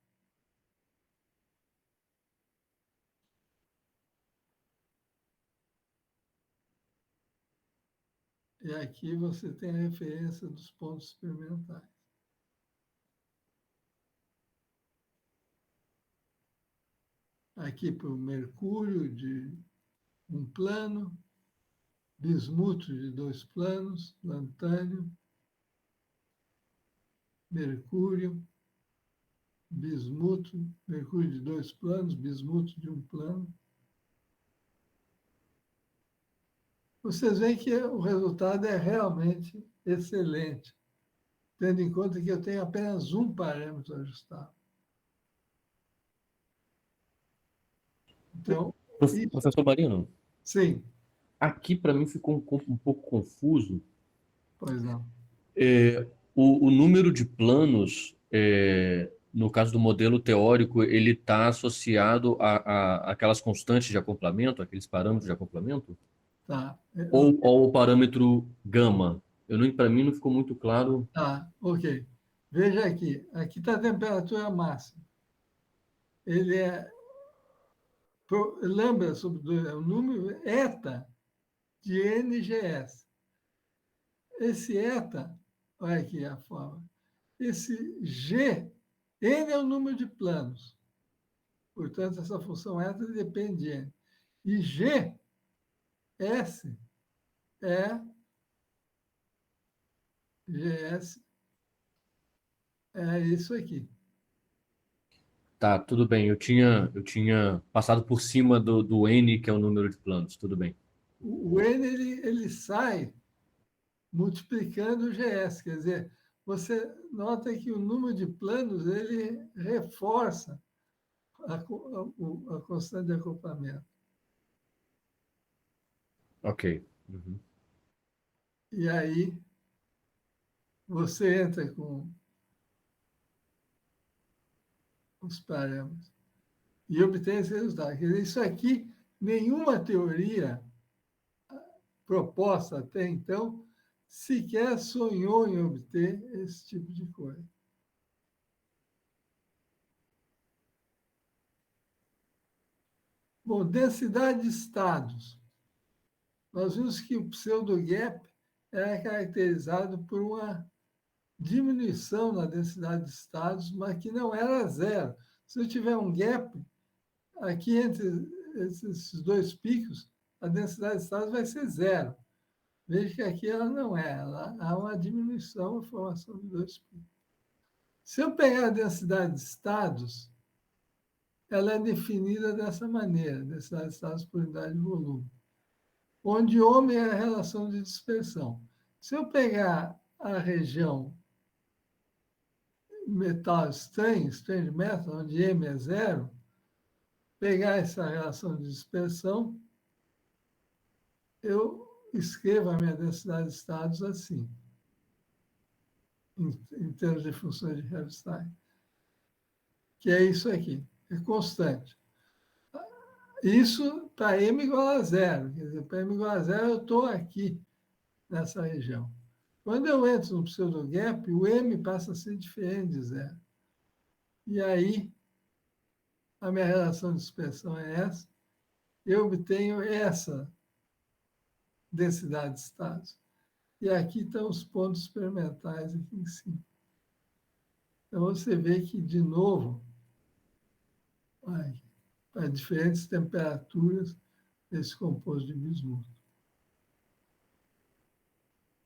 E aqui você tem a referência dos pontos experimentais. Aqui para o mercúrio de um plano, bismuto de 2 planos, lantânio, mercúrio, bismuto, mercúrio de 2 planos, bismuto de um plano. Vocês veem que o resultado é realmente excelente, tendo em conta que eu tenho apenas um parâmetro ajustável. Então, Professor Marino, sim, aqui para mim ficou um pouco confuso. pois não. O número de planos, no caso do modelo teórico, ele está associado a aquelas constantes de acoplamento, aqueles parâmetros de acoplamento? Tá. Ou ao parâmetro gama? Para mim não ficou muito claro. Tá, ok. Veja aqui. Aqui está a temperatura máxima. Ele lembra sobre o número eta de NGS. Esse eta, olha aqui a forma. Esse G, N é o número de planos. Portanto, essa função eta depende de N. E G, S, é GS, é isso aqui. Tá, tudo bem. Eu tinha passado por cima do N, que é o número de planos. Tudo bem. O N ele sai multiplicando o GS, quer dizer, você nota que o número de planos ele reforça a constante de acoplamento. Ok. Uhum. E aí você entra com os parâmetros e obtém esse resultado. Quer dizer, isso aqui, nenhuma teoria proposta até então sequer sonhou em obter esse tipo de coisa. Bom, densidade de estados. Nós vimos que o pseudo-gap era caracterizado por uma diminuição na densidade de estados, mas que não era zero. Se eu tiver um gap, aqui entre esses dois picos, a densidade de estados vai ser zero. Veja que aqui ela não é, há uma diminuição na formação de dois picos. Se eu pegar a densidade de estados, ela é definida dessa maneira, densidade de estados por unidade de volume, onde ômega é a relação de dispersão. Se eu pegar a região metal strange metal, onde M é zero, pegar essa relação de dispersão, eu escrevo a minha densidade de estados assim, em termos de funções de Hertzstein, que é isso aqui, é constante. Isso para M igual a zero, quer dizer, para M igual a zero eu estou aqui, nessa região. Quando eu entro no pseudo-gap, o M passa a ser diferente de zero. E aí, a minha relação de dispersão é essa, eu obtenho essa densidade de estados. E aqui estão os pontos experimentais aqui em cima. Então, você vê que, de novo, para diferentes temperaturas desse composto de bismuto.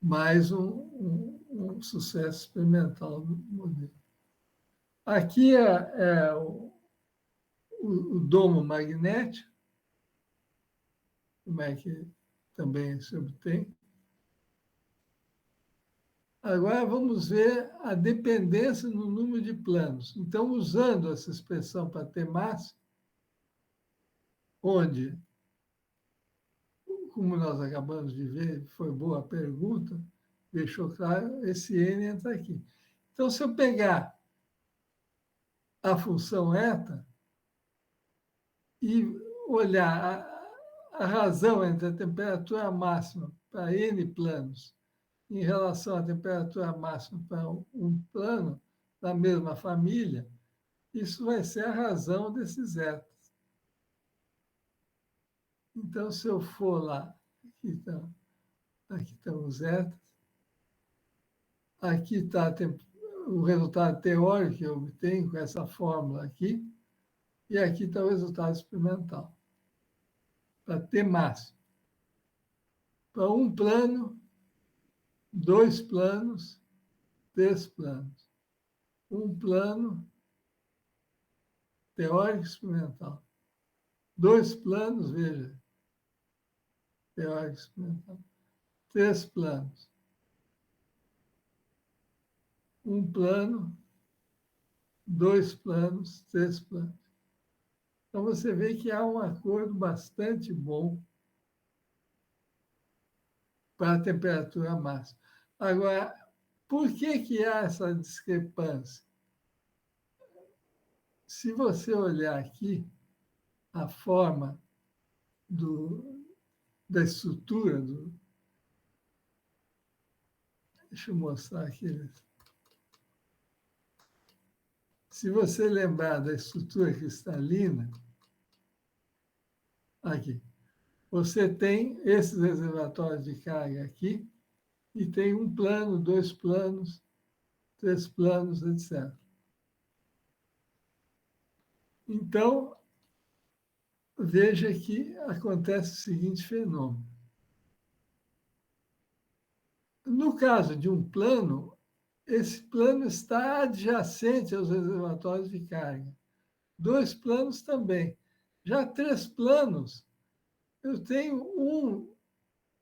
Mais um sucesso experimental do modelo. Aqui é o domo magnético, como é que também se obtém. Agora vamos ver a dependência no número de planos. Então, usando essa expressão para T máximo, onde, como nós acabamos de ver, foi boa a pergunta, deixou claro, esse N entra aqui. Então, se eu pegar a função eta e olhar a razão entre a temperatura máxima para N planos em relação à temperatura máxima para um plano da mesma família, isso vai ser a razão desses etas. Então, se eu for lá, aqui estão os etas, aqui está o resultado teórico que eu obtenho com essa fórmula aqui, e aqui está o resultado experimental, para T máximo. Para um plano, 2 planos, 3 planos. Um plano teórico experimental. 2 planos, veja, teórico experimental. 3 planos. Um plano, 2 planos, 3 planos. Então, você vê que há um acordo bastante bom para a temperatura máxima. Agora, por que há essa discrepância? Se você olhar aqui a forma da estrutura deixa eu mostrar aqui. Se você lembrar da estrutura cristalina, aqui, você tem esses reservatórios de carga aqui, e tem um plano, 2 planos, 3 planos, etc. Então, veja que acontece o seguinte fenômeno. No caso de um plano, esse plano está adjacente aos reservatórios de carga. 2 planos também. Já 3 planos, eu tenho um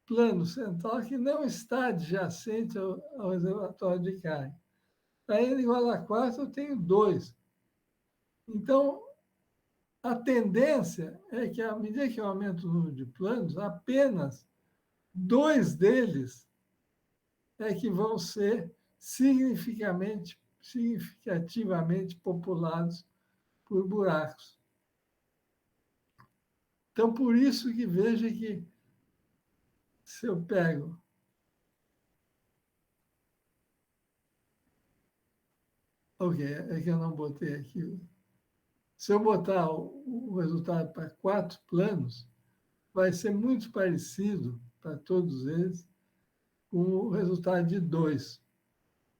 plano central que não está adjacente ao reservatório de carga. Para N igual a 4, eu tenho 2. Então, a tendência é que, à medida que eu aumento o número de planos, apenas 2 deles é que vão ser significativamente populados por buracos. Então, por isso que veja que, se eu pego ok, é que eu não botei aqui. Se eu botar o resultado para 4 planos, vai ser muito parecido para todos eles com o resultado de 2.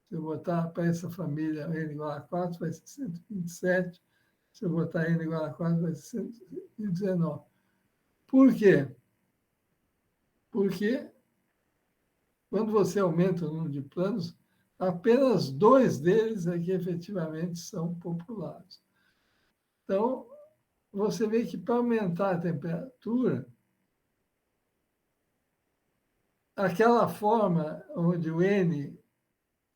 Se eu botar para essa família N igual a 4, vai ser 127. Se eu botar N igual a 4, vai ser 119. Por quê? Porque quando você aumenta o número de planos, apenas 2 deles é que efetivamente são populados. Então, você vê que para aumentar a temperatura, aquela forma onde o N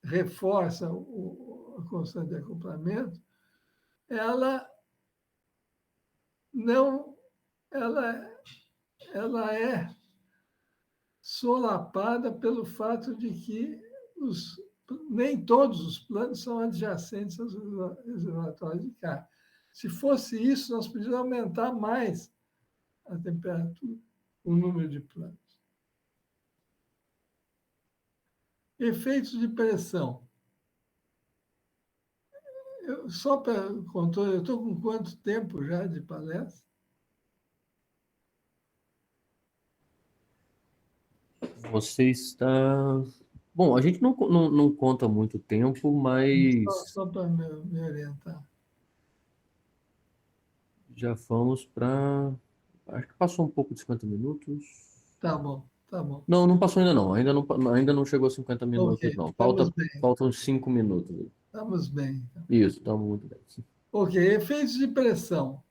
reforça a constante de acoplamento, ela não, ela é solapada pelo fato de que nem todos os planos são adjacentes aos reservatórios de carga. Se fosse isso, nós poderíamos aumentar mais a temperatura, o número de planos. Efeitos de pressão. Só para controle, eu estou com quanto tempo já de palestra? Você está... Bom, a gente não conta muito tempo, mas... Só para me orientar. Já vamos para. Acho que passou um pouco de 50 minutos. Tá bom, tá bom. Não, não passou ainda não. Ainda não chegou a 50 Ok, minutos, não. estamos bem, Faltam 5 minutos. estamos bem. Então. Isso, estamos muito bem. Ok, efeitos de pressão.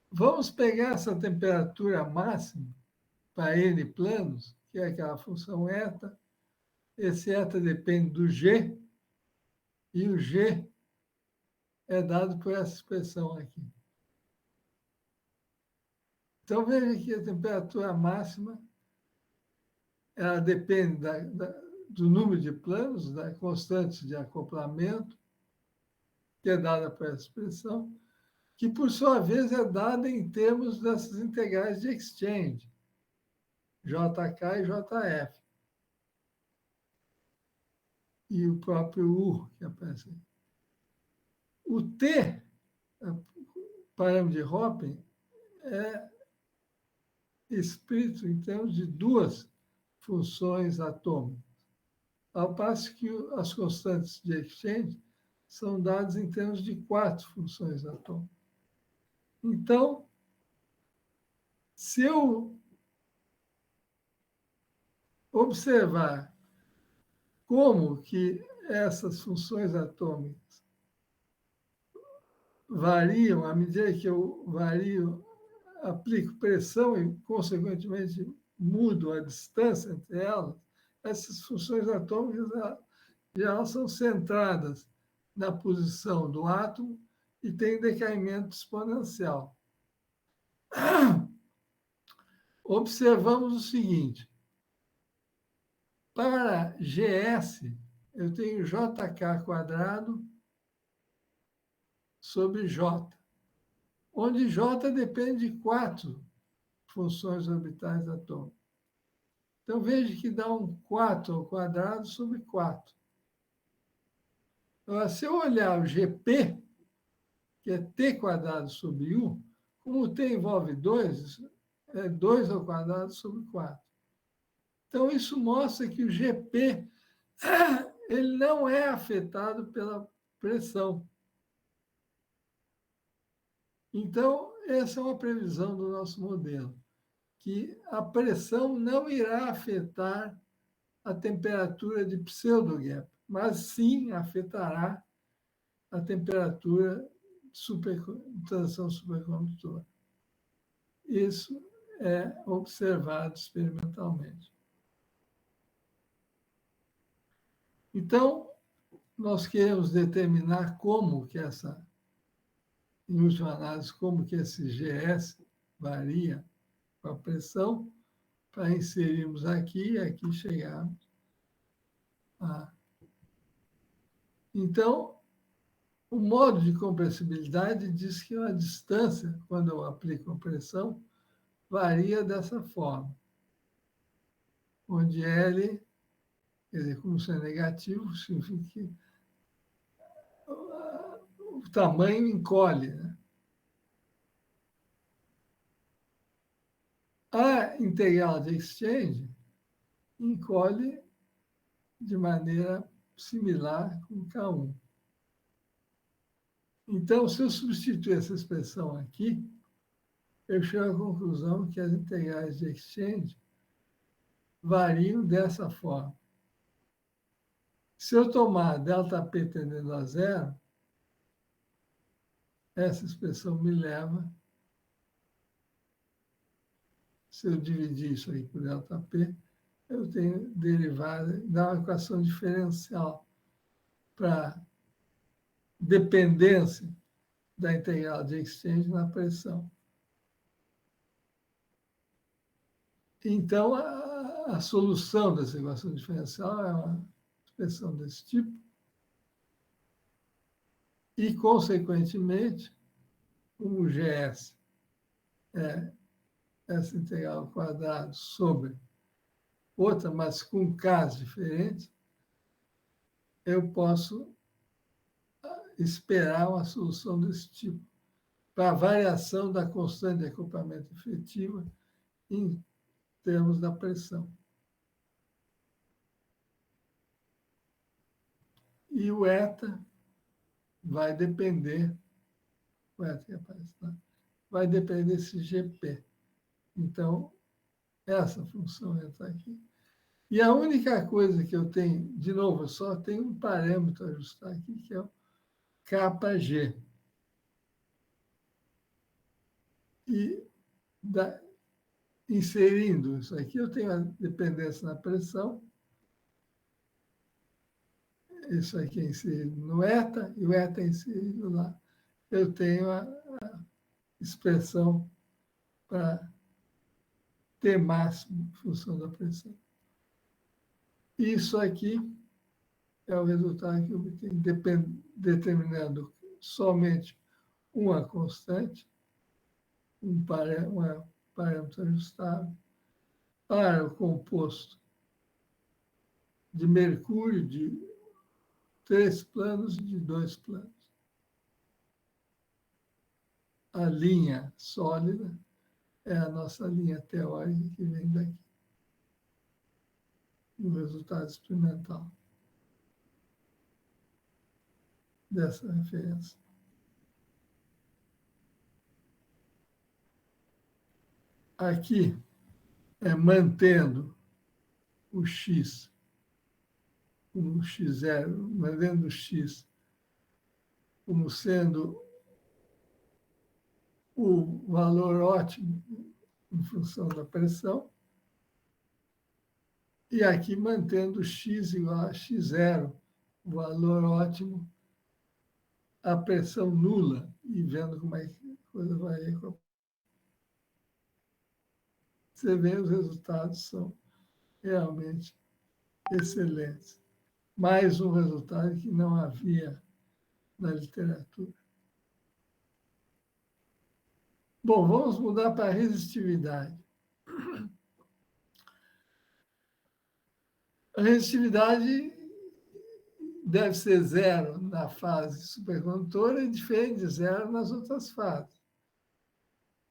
Vamos pegar essa temperatura máxima para N planos, que é aquela função eta. Esse eta depende do G, e o G é dado por essa expressão aqui. Então, veja que a temperatura máxima ela depende do número de planos, da constante de acoplamento, que é dada por essa expressão, que, por sua vez, é dada em termos dessas integrais de exchange, JK e JF. E o próprio U, que aparece aí. O T, parâmetro de Hopper, é escrito em termos de duas funções atômicas, ao passo que as constantes de exchange são dadas em termos de quatro funções atômicas. Então, se eu observar como que essas funções atômicas variam à medida que eu vario, aplico pressão e, consequentemente, mudo a distância entre elas, essas funções atômicas já são centradas na posição do átomo e têm decaimento exponencial. Observamos o seguinte: para GS, eu tenho JK quadrado sobre J, onde J depende de quatro funções orbitais atômicas. Então, veja que dá um 4 ao quadrado sobre 4. Agora, se eu olhar o GP, que é T quadrado sobre U, como o T envolve 2, é 2 ao quadrado sobre 4. Então, isso mostra que o GP ele não é afetado pela pressão. Então, essa é uma previsão do nosso modelo, que a pressão não irá afetar a temperatura de pseudo-gap, mas sim afetará a temperatura de transição supercondutora. Isso é observado experimentalmente. Então, nós queremos determinar como que em última análise, como que esse GS varia com a pressão, para inserirmos aqui e aqui chegarmos a... Então, o modo de compressibilidade diz que a distância, quando eu aplico a pressão, varia dessa forma, onde L, quer dizer, como isso é negativo, significa que o tamanho encolhe. Né? A integral de exchange encolhe de maneira similar com K1. Então, se eu substituir essa expressão aqui, eu chego à conclusão que as integrais de exchange variam dessa forma. Se eu tomar ΔP tendendo a zero, essa expressão me leva, se eu dividir isso aí por ΔP, eu tenho derivada, dá uma equação diferencial para dependência da integral de exchange na pressão. Então, a solução dessa equação diferencial é uma expressão desse tipo e, consequentemente, o GS é essa integral ao quadrado sobre outra, mas com K's diferentes, eu posso esperar uma solução desse tipo para a variação da constante de acoplamento efetiva em termos da pressão. E o eta vai depender, o eta que aparece lá, vai depender desse GP. Então, essa função entra aqui. E a única coisa que eu tenho, de novo, eu só tenho um parâmetro a ajustar aqui, que é o kg. E inserindo isso aqui, eu tenho a dependência na pressão. Isso aqui é inserido no eta, e o eta é inserido lá. Eu tenho a expressão para T máximo, função da pressão. Isso aqui é o resultado que eu obtenho, determinando somente uma constante, um parâmetro ajustável, para o composto de mercúrio de 3 planos e de 2 planos. A linha sólida é a nossa linha teórica que vem daqui, o resultado experimental dessa referência. Aqui é mantendo o x, o x0, mantendo o x como sendo o valor ótimo em função da pressão, e aqui mantendo x igual a x0, o valor ótimo, a pressão nula, e vendo como é que a coisa vai. Você vê, os resultados são realmente excelentes. Mais um resultado que não havia na literatura. Bom, vamos mudar para a resistividade. A resistividade deve ser zero na fase supercondutora e diferente de zero nas outras fases.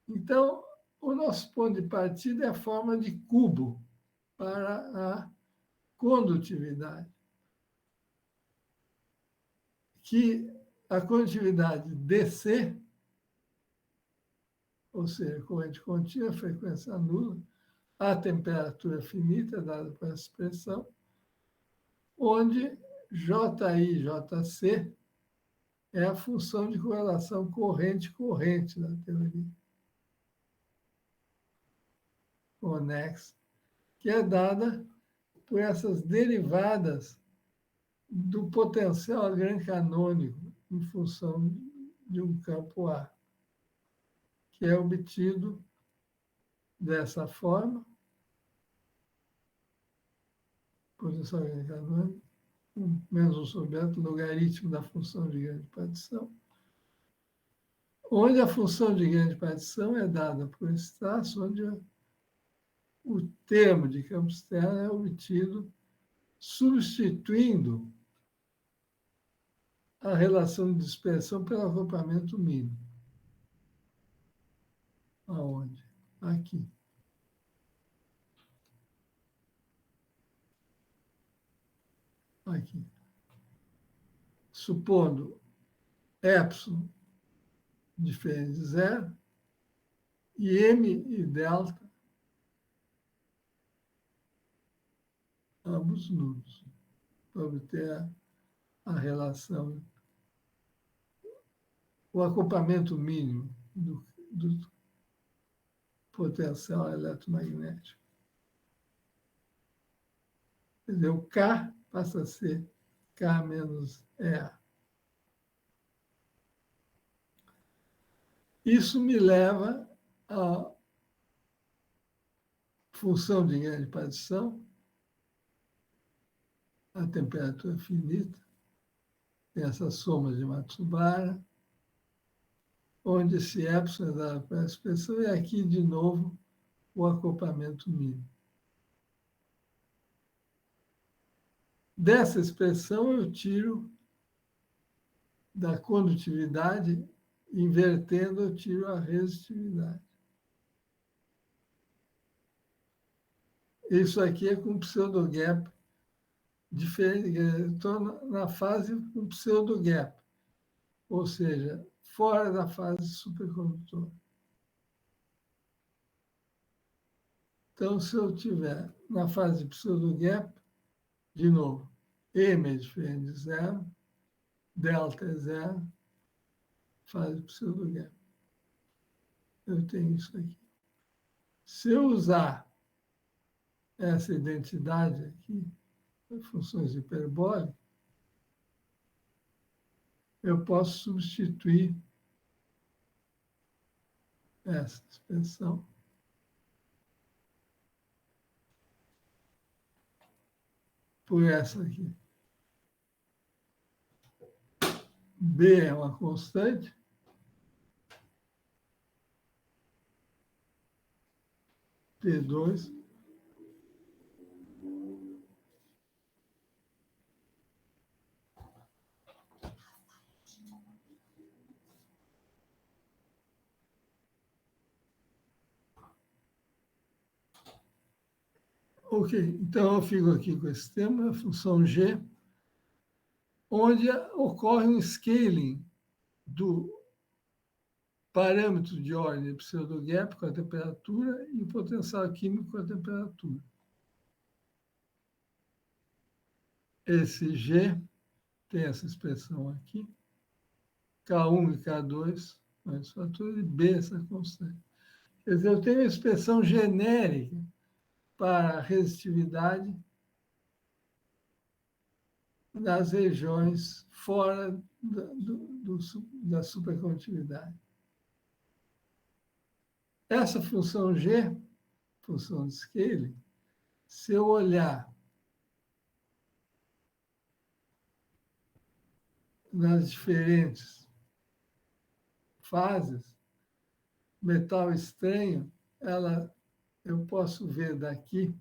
Então, o nosso ponto de partida é a forma de cubo para a condutividade, que a condutividade DC, ou seja, corrente contínua, frequência nula, a temperatura finita, dada por essa expressão, onde JI e JC é a função de correlação corrente-corrente da teoria conexa, que é dada por essas derivadas do potencial gran-canônico em função de um campo A, que é obtido dessa forma, potencial gran-canônico, menos 1 sobre beta, logaritmo da função de grande partição, onde a função de grande partição é dada por esse traço, onde o termo de campo externo é obtido substituindo a relação de dispersão pelo acoplamento mínimo. Aonde? Aqui. Aqui. Supondo epsilon diferente de zero e m e delta ambos nulos, para obter a relação, o acoplamento mínimo do potencial eletromagnético. Quer dizer, o K passa a ser K menos EA. Isso me leva à função de grande partição, a temperatura finita, tem essa soma de Matsubara, onde esse epsilon é dado para a expressão, e aqui, de novo, o acoplamento mínimo. Dessa expressão, eu tiro da condutividade, invertendo, eu tiro a resistividade. Isso aqui é com pseudo-gap diferente, estou na fase com pseudo-gap, ou seja, fora da fase supercondutora. Então, se eu tiver na fase de pseudo-gap, de novo, M é diferente de zero, delta é zero, fase de pseudo-gap. Eu tenho isso aqui. Se eu usar essa identidade aqui, funções hiperbólicas, eu posso substituir essa expressão por essa aqui. B é uma constante. P2. Ok, então eu fico aqui com esse termo, a função G, onde ocorre um scaling do parâmetro de ordem de pseudo-gap com a temperatura e o potencial químico com a temperatura. Esse G tem essa expressão aqui, K1 e K2, mais fator, e B essa constante. Quer dizer, eu tenho uma expressão genérica para a resistividade nas regiões fora da supercondutividade. Essa função G, função de scaling, se eu olhar nas diferentes fases, metal estranho, eu posso ver daqui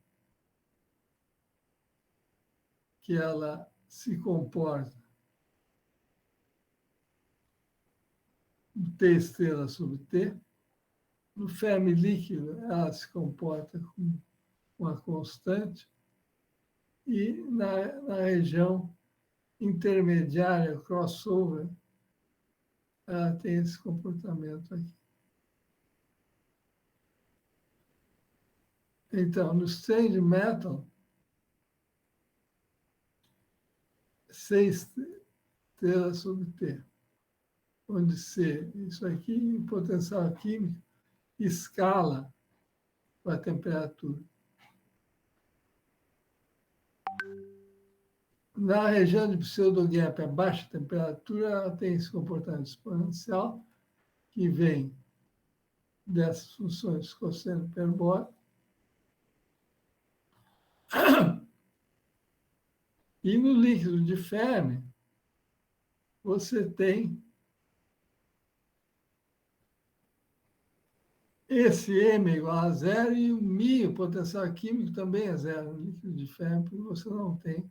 que ela se comporta T estrela sobre T. No Fermi líquido, ela se comporta com uma constante. E na região intermediária, crossover, ela tem esse comportamento aqui. Então, no strange metal, 6 estrelas sobre T, onde C, isso aqui, o potencial químico, escala com a temperatura. Na região de pseudo-gap, a baixa temperatura, ela tem esse comportamento exponencial, que vem dessas funções cosseno hiperbólica. E no líquido de Fermi, você tem esse M igual a zero e o μ, o potencial químico, também é zero no líquido de Fermi, porque você não tem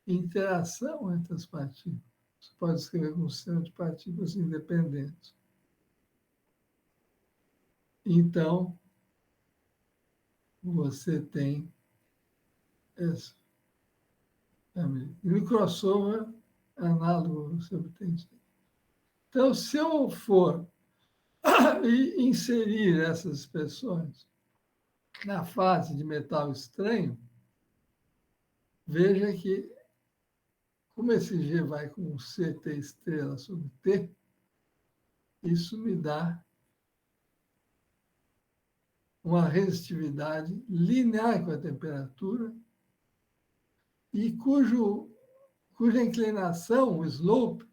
interação entre as partículas. Você pode escrever com um sistema de partículas independentes. Então, você tem essa. E no crossover, análogo, você obtém isso. Então, se eu for inserir essas expressões na fase de metal estranho, veja que, como esse G vai com CT estrela sobre T, isso me dá uma resistividade linear com a temperatura e cuja inclinação, o slope,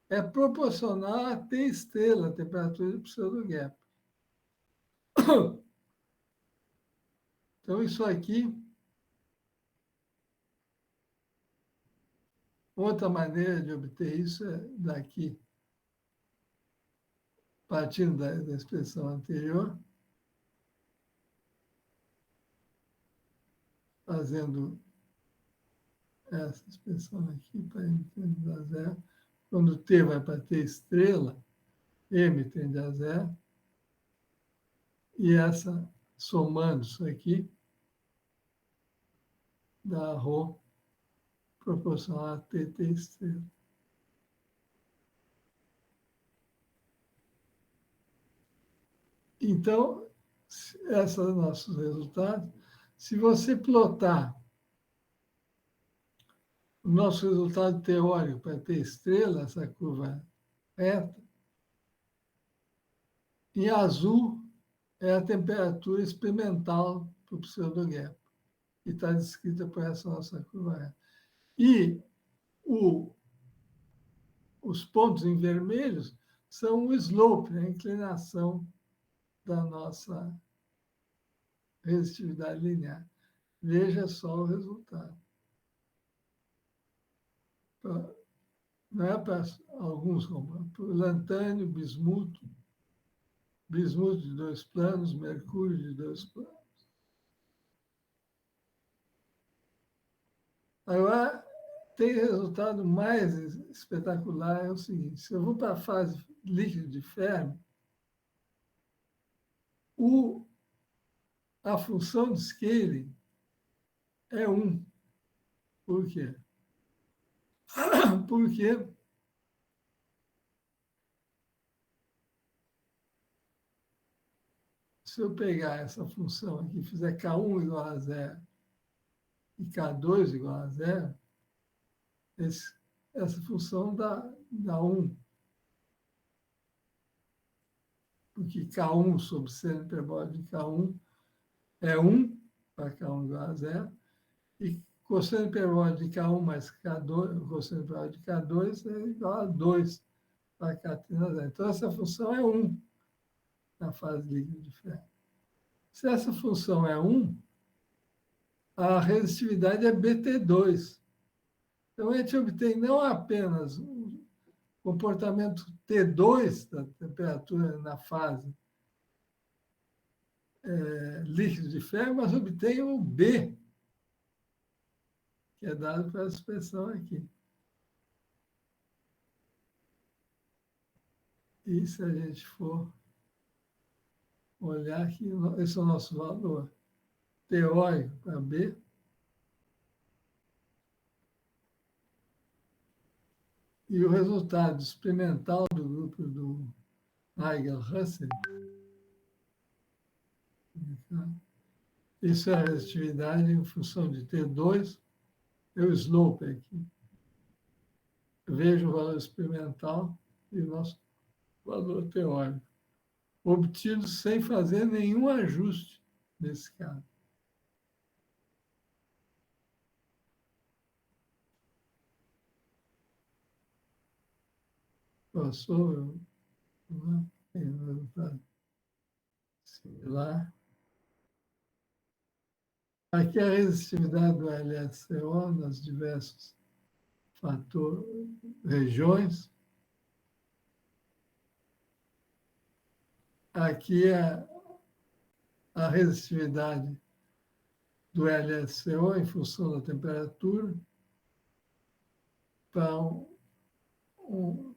é proporcional a T estrela, a temperatura do pseudo-gap. Então, isso aqui, outra maneira de obter isso é daqui, partindo da expressão anterior, fazendo essa expressão aqui para M tende a zero. Quando T vai para T estrela, M tende a zero. E essa, somando isso aqui, dá ρ proporcional a TT estrela. Então, esses são nossos resultados. Se você plotar o nosso resultado teórico para ter estrela, essa curva reta, em azul é a temperatura experimental para o pseudogap, que está descrita por essa nossa curva reta. E os pontos em vermelhos são o slope, a inclinação da nossa resistividade linear. Veja só o resultado. Não é para alguns, como lantânio, bismuto de 2 planos, mercúrio de 2 planos. Agora, tem resultado mais espetacular, é o seguinte: se eu vou para a fase líquido de Fermi, a função de scaling é 1. Por quê? Porque se eu pegar essa função aqui, fizer K1 igual a 0 e K2 igual a 0, essa função dá 1. Porque K1 sobre seno hiperbólico de K1 é 1, para K1 igual a 0, e cosseno hiperbólico de K1 mais K2, cosseno hiperbólico de K2 é igual a 2 para K3 a 0. Então, essa função é 1 na fase líquida de Fermi. Se essa função é 1, a resistividade é BT2. Então, a gente obtém não apenas o comportamento T2 da temperatura na fase líquido de Fermi, mas obtém o B, que é dado pela expressão aqui. E se a gente for olhar aqui, esse é o nosso valor teórico para B. E o resultado experimental do grupo do Nigel-Russell, isso é a resistividade em função de T2, é o slope aqui. Veja o valor experimental e o nosso valor teórico, obtido sem fazer nenhum ajuste nesse caso. Passou, tem um resultado similar. Aqui a resistividade do LSCO nas diversas regiões. Aqui é a resistividade do LSCO em função da temperatura para um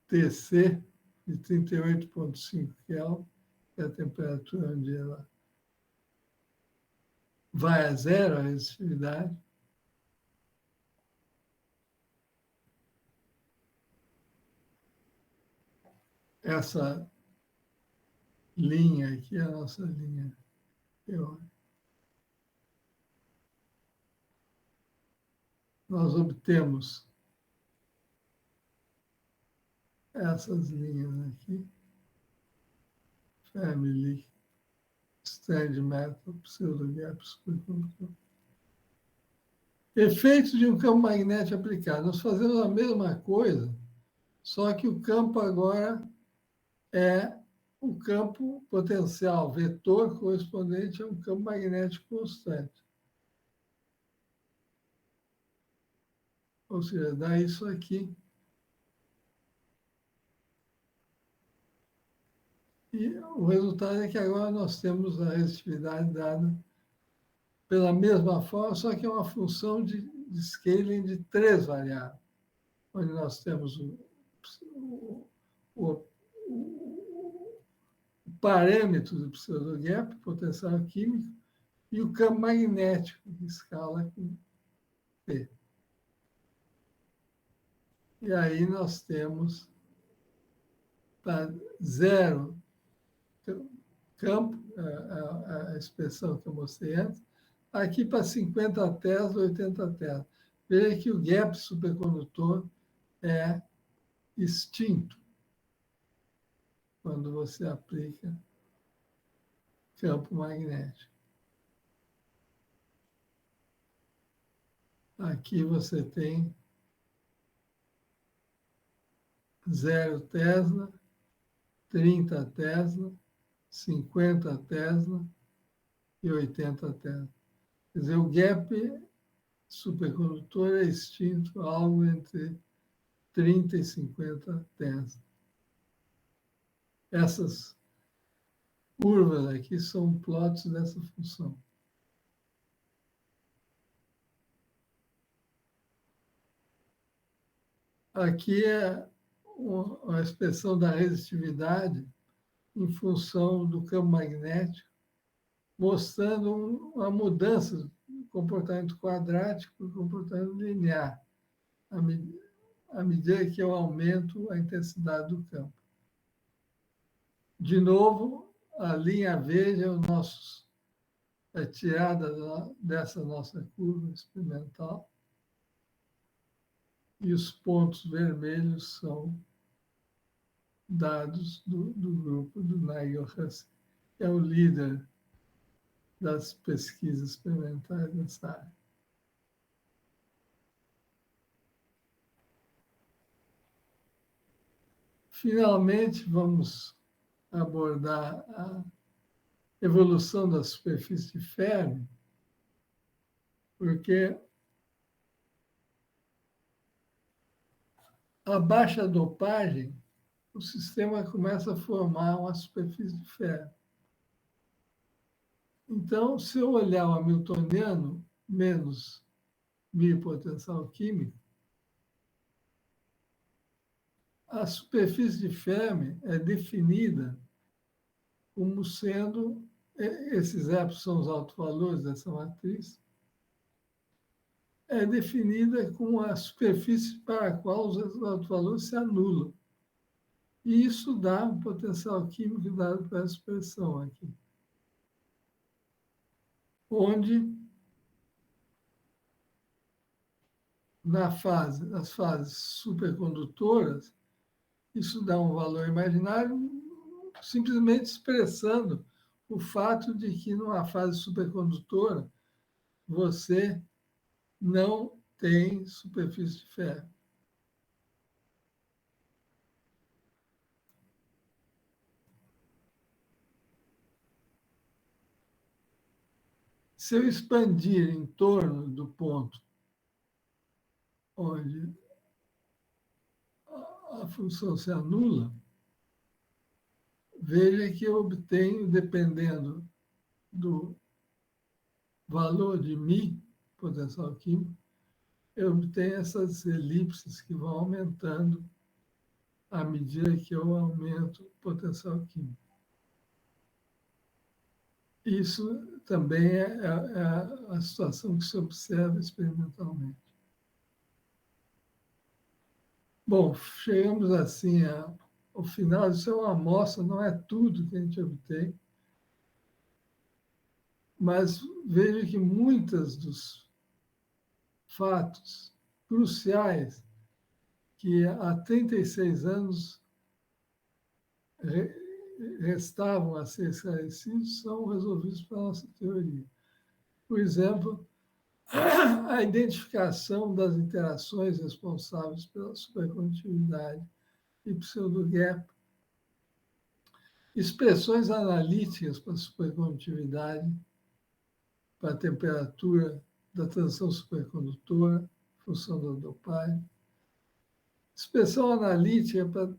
TC de 38,5 Kelvin, que é a temperatura onde ela vai a zero, a resistividade. Essa linha aqui é a nossa linha teórica. Nós obtemos essas linhas aqui. Family, stand metal, pseudogap, supercondutor. Efeitos de um campo magnético aplicado. Nós fazemos a mesma coisa, só que o campo agora é o campo potencial vetor correspondente a um campo magnético constante. Ou seja, dá isso aqui. E o resultado é que agora nós temos a resistividade dada pela mesma forma, só que é uma função de scaling de 3 variáveis, onde nós temos o parâmetro do pseudogap, potencial químico, e o campo magnético, de escala com P. E aí nós temos para 0 campo a expressão que eu mostrei antes, aqui para 50 Tesla, 80 Tesla. Veja que o gap supercondutor é extinto quando você aplica campo magnético. Aqui você tem 0 Tesla, 30 Tesla, 50 Tesla e 80 Tesla. Quer dizer, o gap supercondutor é extinto algo entre 30 e 50 Tesla. Essas curvas aqui são plots dessa função. Aqui é a expressão da resistividade em função do campo magnético, mostrando uma mudança do comportamento quadrático e comportamento linear, à medida que eu aumento a intensidade do campo. De novo, a linha verde é tirada dessa nossa curva experimental e os pontos vermelhos são dados do grupo do Nigel Hussey, que é o líder das pesquisas experimentais nessa área. Finalmente, vamos abordar a evolução da superfície de Fermi, porque a baixa dopagem, o sistema começa a formar uma superfície de Fermi. Então, se eu olhar o hamiltoniano menos bipotencial químico, a superfície de Fermi é definida como sendo, esses E são os autovalores dessa matriz, é definida como a superfície para a qual os autovalores se anulam. E isso dá um potencial químico dado por essa expressão aqui, onde nas fases supercondutoras, isso dá um valor imaginário simplesmente expressando o fato de que numa fase supercondutora você não tem superfície de ferro. Se eu expandir em torno do ponto onde a função se anula, veja que eu obtenho, dependendo do valor de μ, potencial químico, eu obtenho essas elipses que vão aumentando à medida que eu aumento o potencial químico. Isso também é a situação que se observa experimentalmente. Bom, chegamos assim ao final. Isso é uma amostra, não é tudo que a gente obtém, mas veja que muitos dos fatos cruciais que há 36 anos restavam a ser esclarecidos são resolvidos pela nossa teoria. Por exemplo, a identificação das interações responsáveis pela supercondutividade e pseudogap, expressões analíticas para a supercondutividade, para a temperatura da transição supercondutora, função da dopagem, expressão analítica para a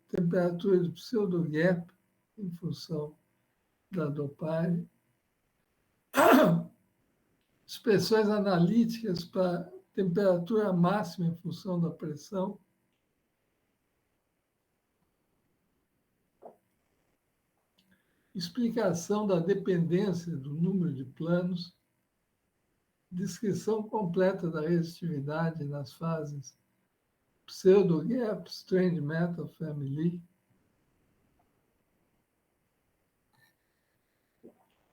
temperatura de pseudogap, em função da dopagem, expressões analíticas para temperatura máxima em função da pressão, explicação da dependência do número de planos, descrição completa da resistividade nas fases pseudo-gap, strange metal family,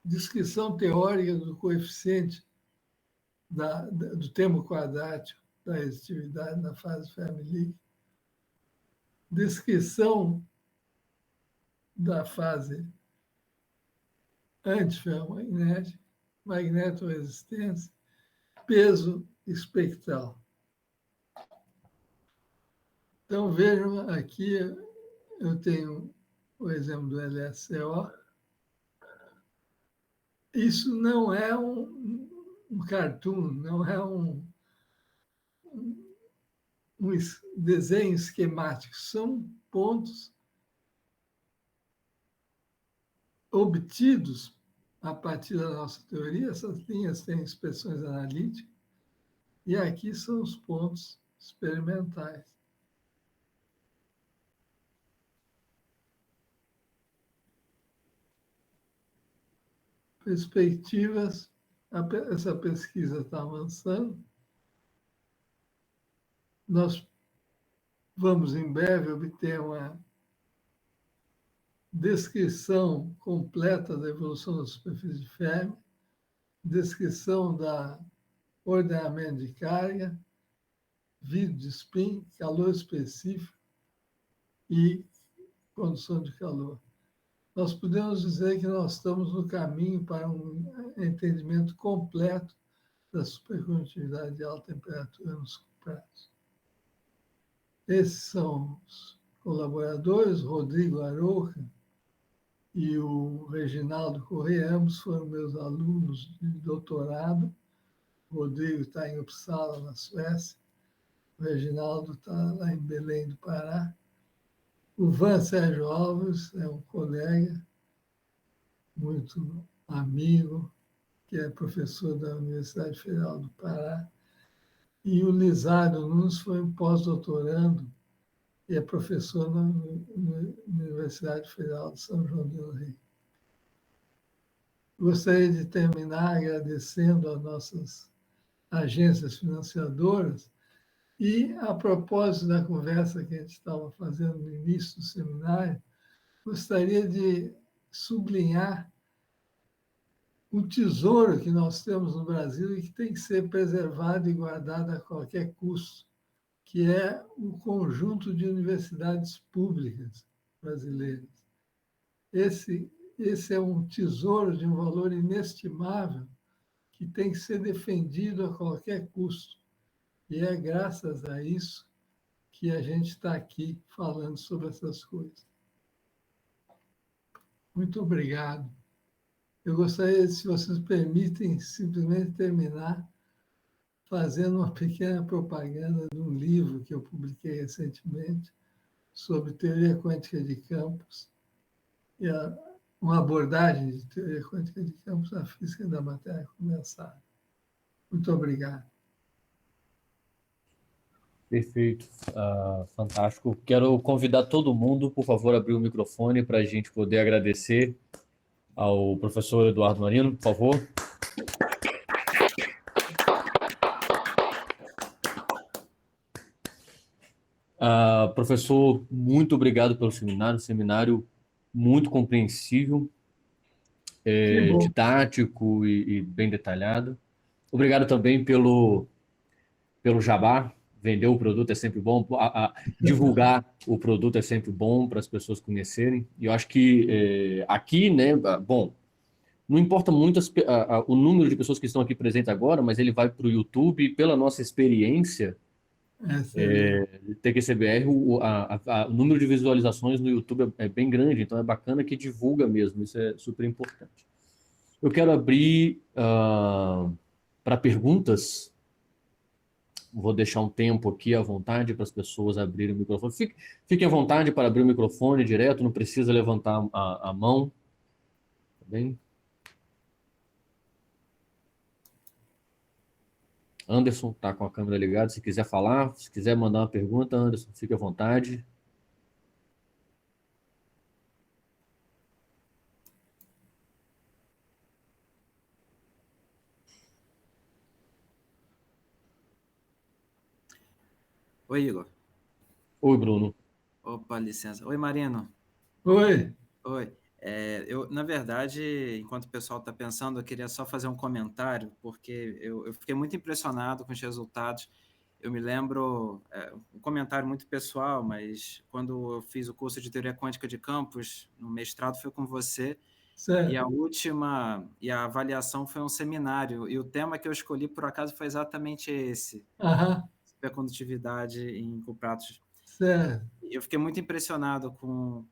descrição teórica do coeficiente do termo quadrático da resistividade na fase Fermi-Lick, descrição da fase antiferromagnética, magnetoresistência, peso espectral. Então, vejam aqui, eu tenho o exemplo do LSCO. Isso não é um cartoon, não é um desenho esquemático, são pontos obtidos a partir da nossa teoria. Essas linhas têm expressões analíticas, e aqui são os pontos experimentais. Perspectivas, essa pesquisa está avançando. Nós vamos, em breve, obter uma descrição completa da evolução da superfície de Fermi, descrição da ordenamento de carga, vidro de spin, calor específico e condução de calor. Nós podemos dizer que nós estamos no caminho para um entendimento completo da supercondutividade de alta temperatura nos cuprados. Esses são os colaboradores, Rodrigo Aroca e o Reginaldo Corrêa, ambos foram meus alunos de doutorado. O Rodrigo está em Uppsala, na Suécia. O Reginaldo está lá em Belém do Pará. O Van Sérgio Alves é um colega, muito amigo, que é professor da Universidade Federal do Pará. E o Lizardo Nunes foi um pós-doutorando e é professor na Universidade Federal de São João del Rei. Gostaria de terminar agradecendo às nossas agências financiadoras e, a propósito da conversa que a gente estava fazendo no início do seminário, gostaria de sublinhar um tesouro que nós temos no Brasil e que tem que ser preservado e guardado a qualquer custo, que é o conjunto de universidades públicas brasileiras. Esse é um tesouro de um valor inestimável que tem que ser defendido a qualquer custo. E é graças a isso que a gente está aqui falando sobre essas coisas. Muito obrigado. Eu gostaria, se vocês permitem, simplesmente terminar fazendo uma pequena propaganda de um livro que eu publiquei recentemente sobre teoria quântica de campos e uma abordagem de teoria quântica de campos na física da matéria condensada. Muito obrigado. Perfeito, fantástico. Quero convidar todo mundo, por favor, a abrir o microfone para a gente poder agradecer ao professor Eduardo Marino, por favor. Professor, muito obrigado pelo seminário muito compreensível, didático e bem detalhado. Obrigado também pelo jabá. Vender o produto é sempre bom, divulgar o produto é sempre bom para as pessoas conhecerem. E eu acho que aqui, né, bom, não importa muito o número de pessoas que estão aqui presentes agora, mas ele vai para o YouTube e pela nossa experiência, TQCBR, o número de visualizações no YouTube é bem grande, então é bacana que divulga mesmo, isso é super importante. Eu quero abrir para perguntas. Vou deixar um tempo aqui à vontade para as pessoas abrirem o microfone. Fiquem à vontade para abrir o microfone direto, não precisa levantar a mão. Tá bem? Anderson está com a câmera ligada, se quiser falar, se quiser mandar uma pergunta, Anderson, fique à vontade. Oi, Igor. Oi, Bruno. Opa, licença. Oi, Marino. Oi. Oi. Na verdade, enquanto o pessoal está pensando, eu queria só fazer um comentário, porque eu fiquei muito impressionado com os resultados. Eu me lembro, um comentário muito pessoal, mas quando eu fiz o curso de Teoria Quântica de Campos, no mestrado foi com você, e Certo. a avaliação foi um seminário, e o tema que eu escolhi, por acaso, foi exatamente esse, Aham, supercondutividade em cupratos. certo. Eu fiquei muito impressionado com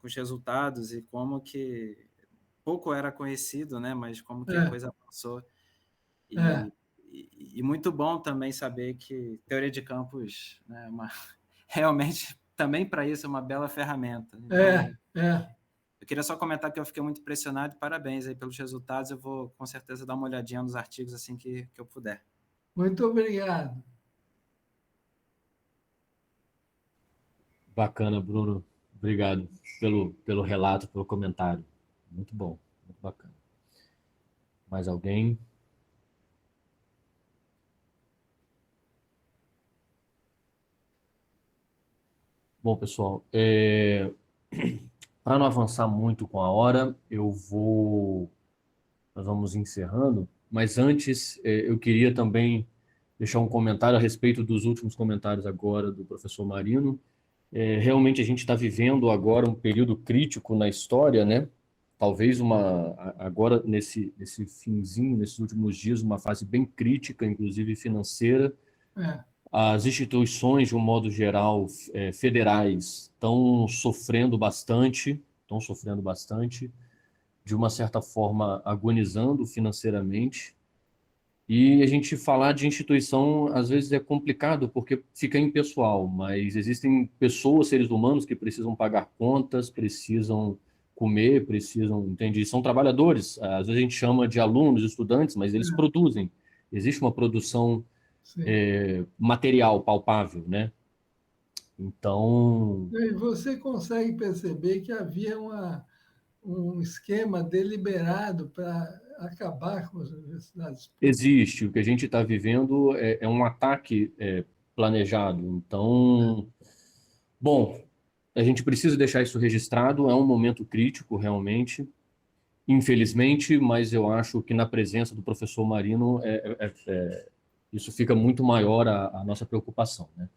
os resultados e como que pouco era conhecido, né? Mas como que a É, coisa avançou. é, E muito bom também saber que teoria de campos, né, realmente também para isso é uma bela ferramenta. Então, é. eu queria só comentar que eu fiquei muito impressionado e parabéns aí pelos resultados. Eu vou com certeza dar uma olhadinha nos artigos assim que eu puder. Muito obrigado. Bacana, Bruno. Obrigado pelo relato, pelo comentário. Muito bom, muito bacana. Mais alguém? Bom, pessoal, para não avançar muito com a hora, nós vamos encerrando, mas antes eu queria também deixar um comentário a respeito dos últimos comentários agora do professor Marino. Realmente a gente está vivendo agora um período crítico na história, né? Talvez agora nesse finzinho, nesses últimos dias, uma fase bem crítica, inclusive financeira. É, As instituições, de um modo geral, federais, estão sofrendo bastante, de uma certa forma agonizando financeiramente. E a gente falar de instituição às vezes é complicado porque fica impessoal, mas existem pessoas, seres humanos que precisam pagar contas, precisam comer, precisam, entende? São trabalhadores. Às vezes a gente chama de alunos, estudantes, mas eles é, produzem. Existe uma produção sim. material, palpável, né? Então, E você consegue perceber que havia um esquema deliberado para acabar com as universidades públicas. existe. O que a gente está vivendo é um ataque planejado. Então, bom, a gente precisa deixar isso registrado. É um momento crítico, realmente, infelizmente, mas eu acho que na presença do professor Marino, isso fica muito maior a nossa preocupação, né?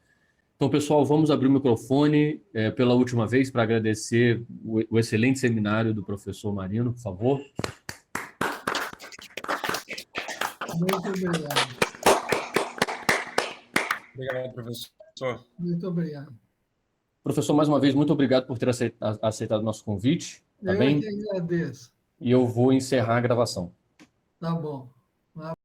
Então, pessoal, vamos abrir o microfone pela última vez para agradecer o excelente seminário do professor Marino, por favor. Muito obrigado. Obrigado, professor. Muito obrigado. Professor, mais uma vez, muito obrigado por ter aceitado o nosso convite, tá Eu é que bem? agradeço. E eu vou encerrar a gravação. Tá bom.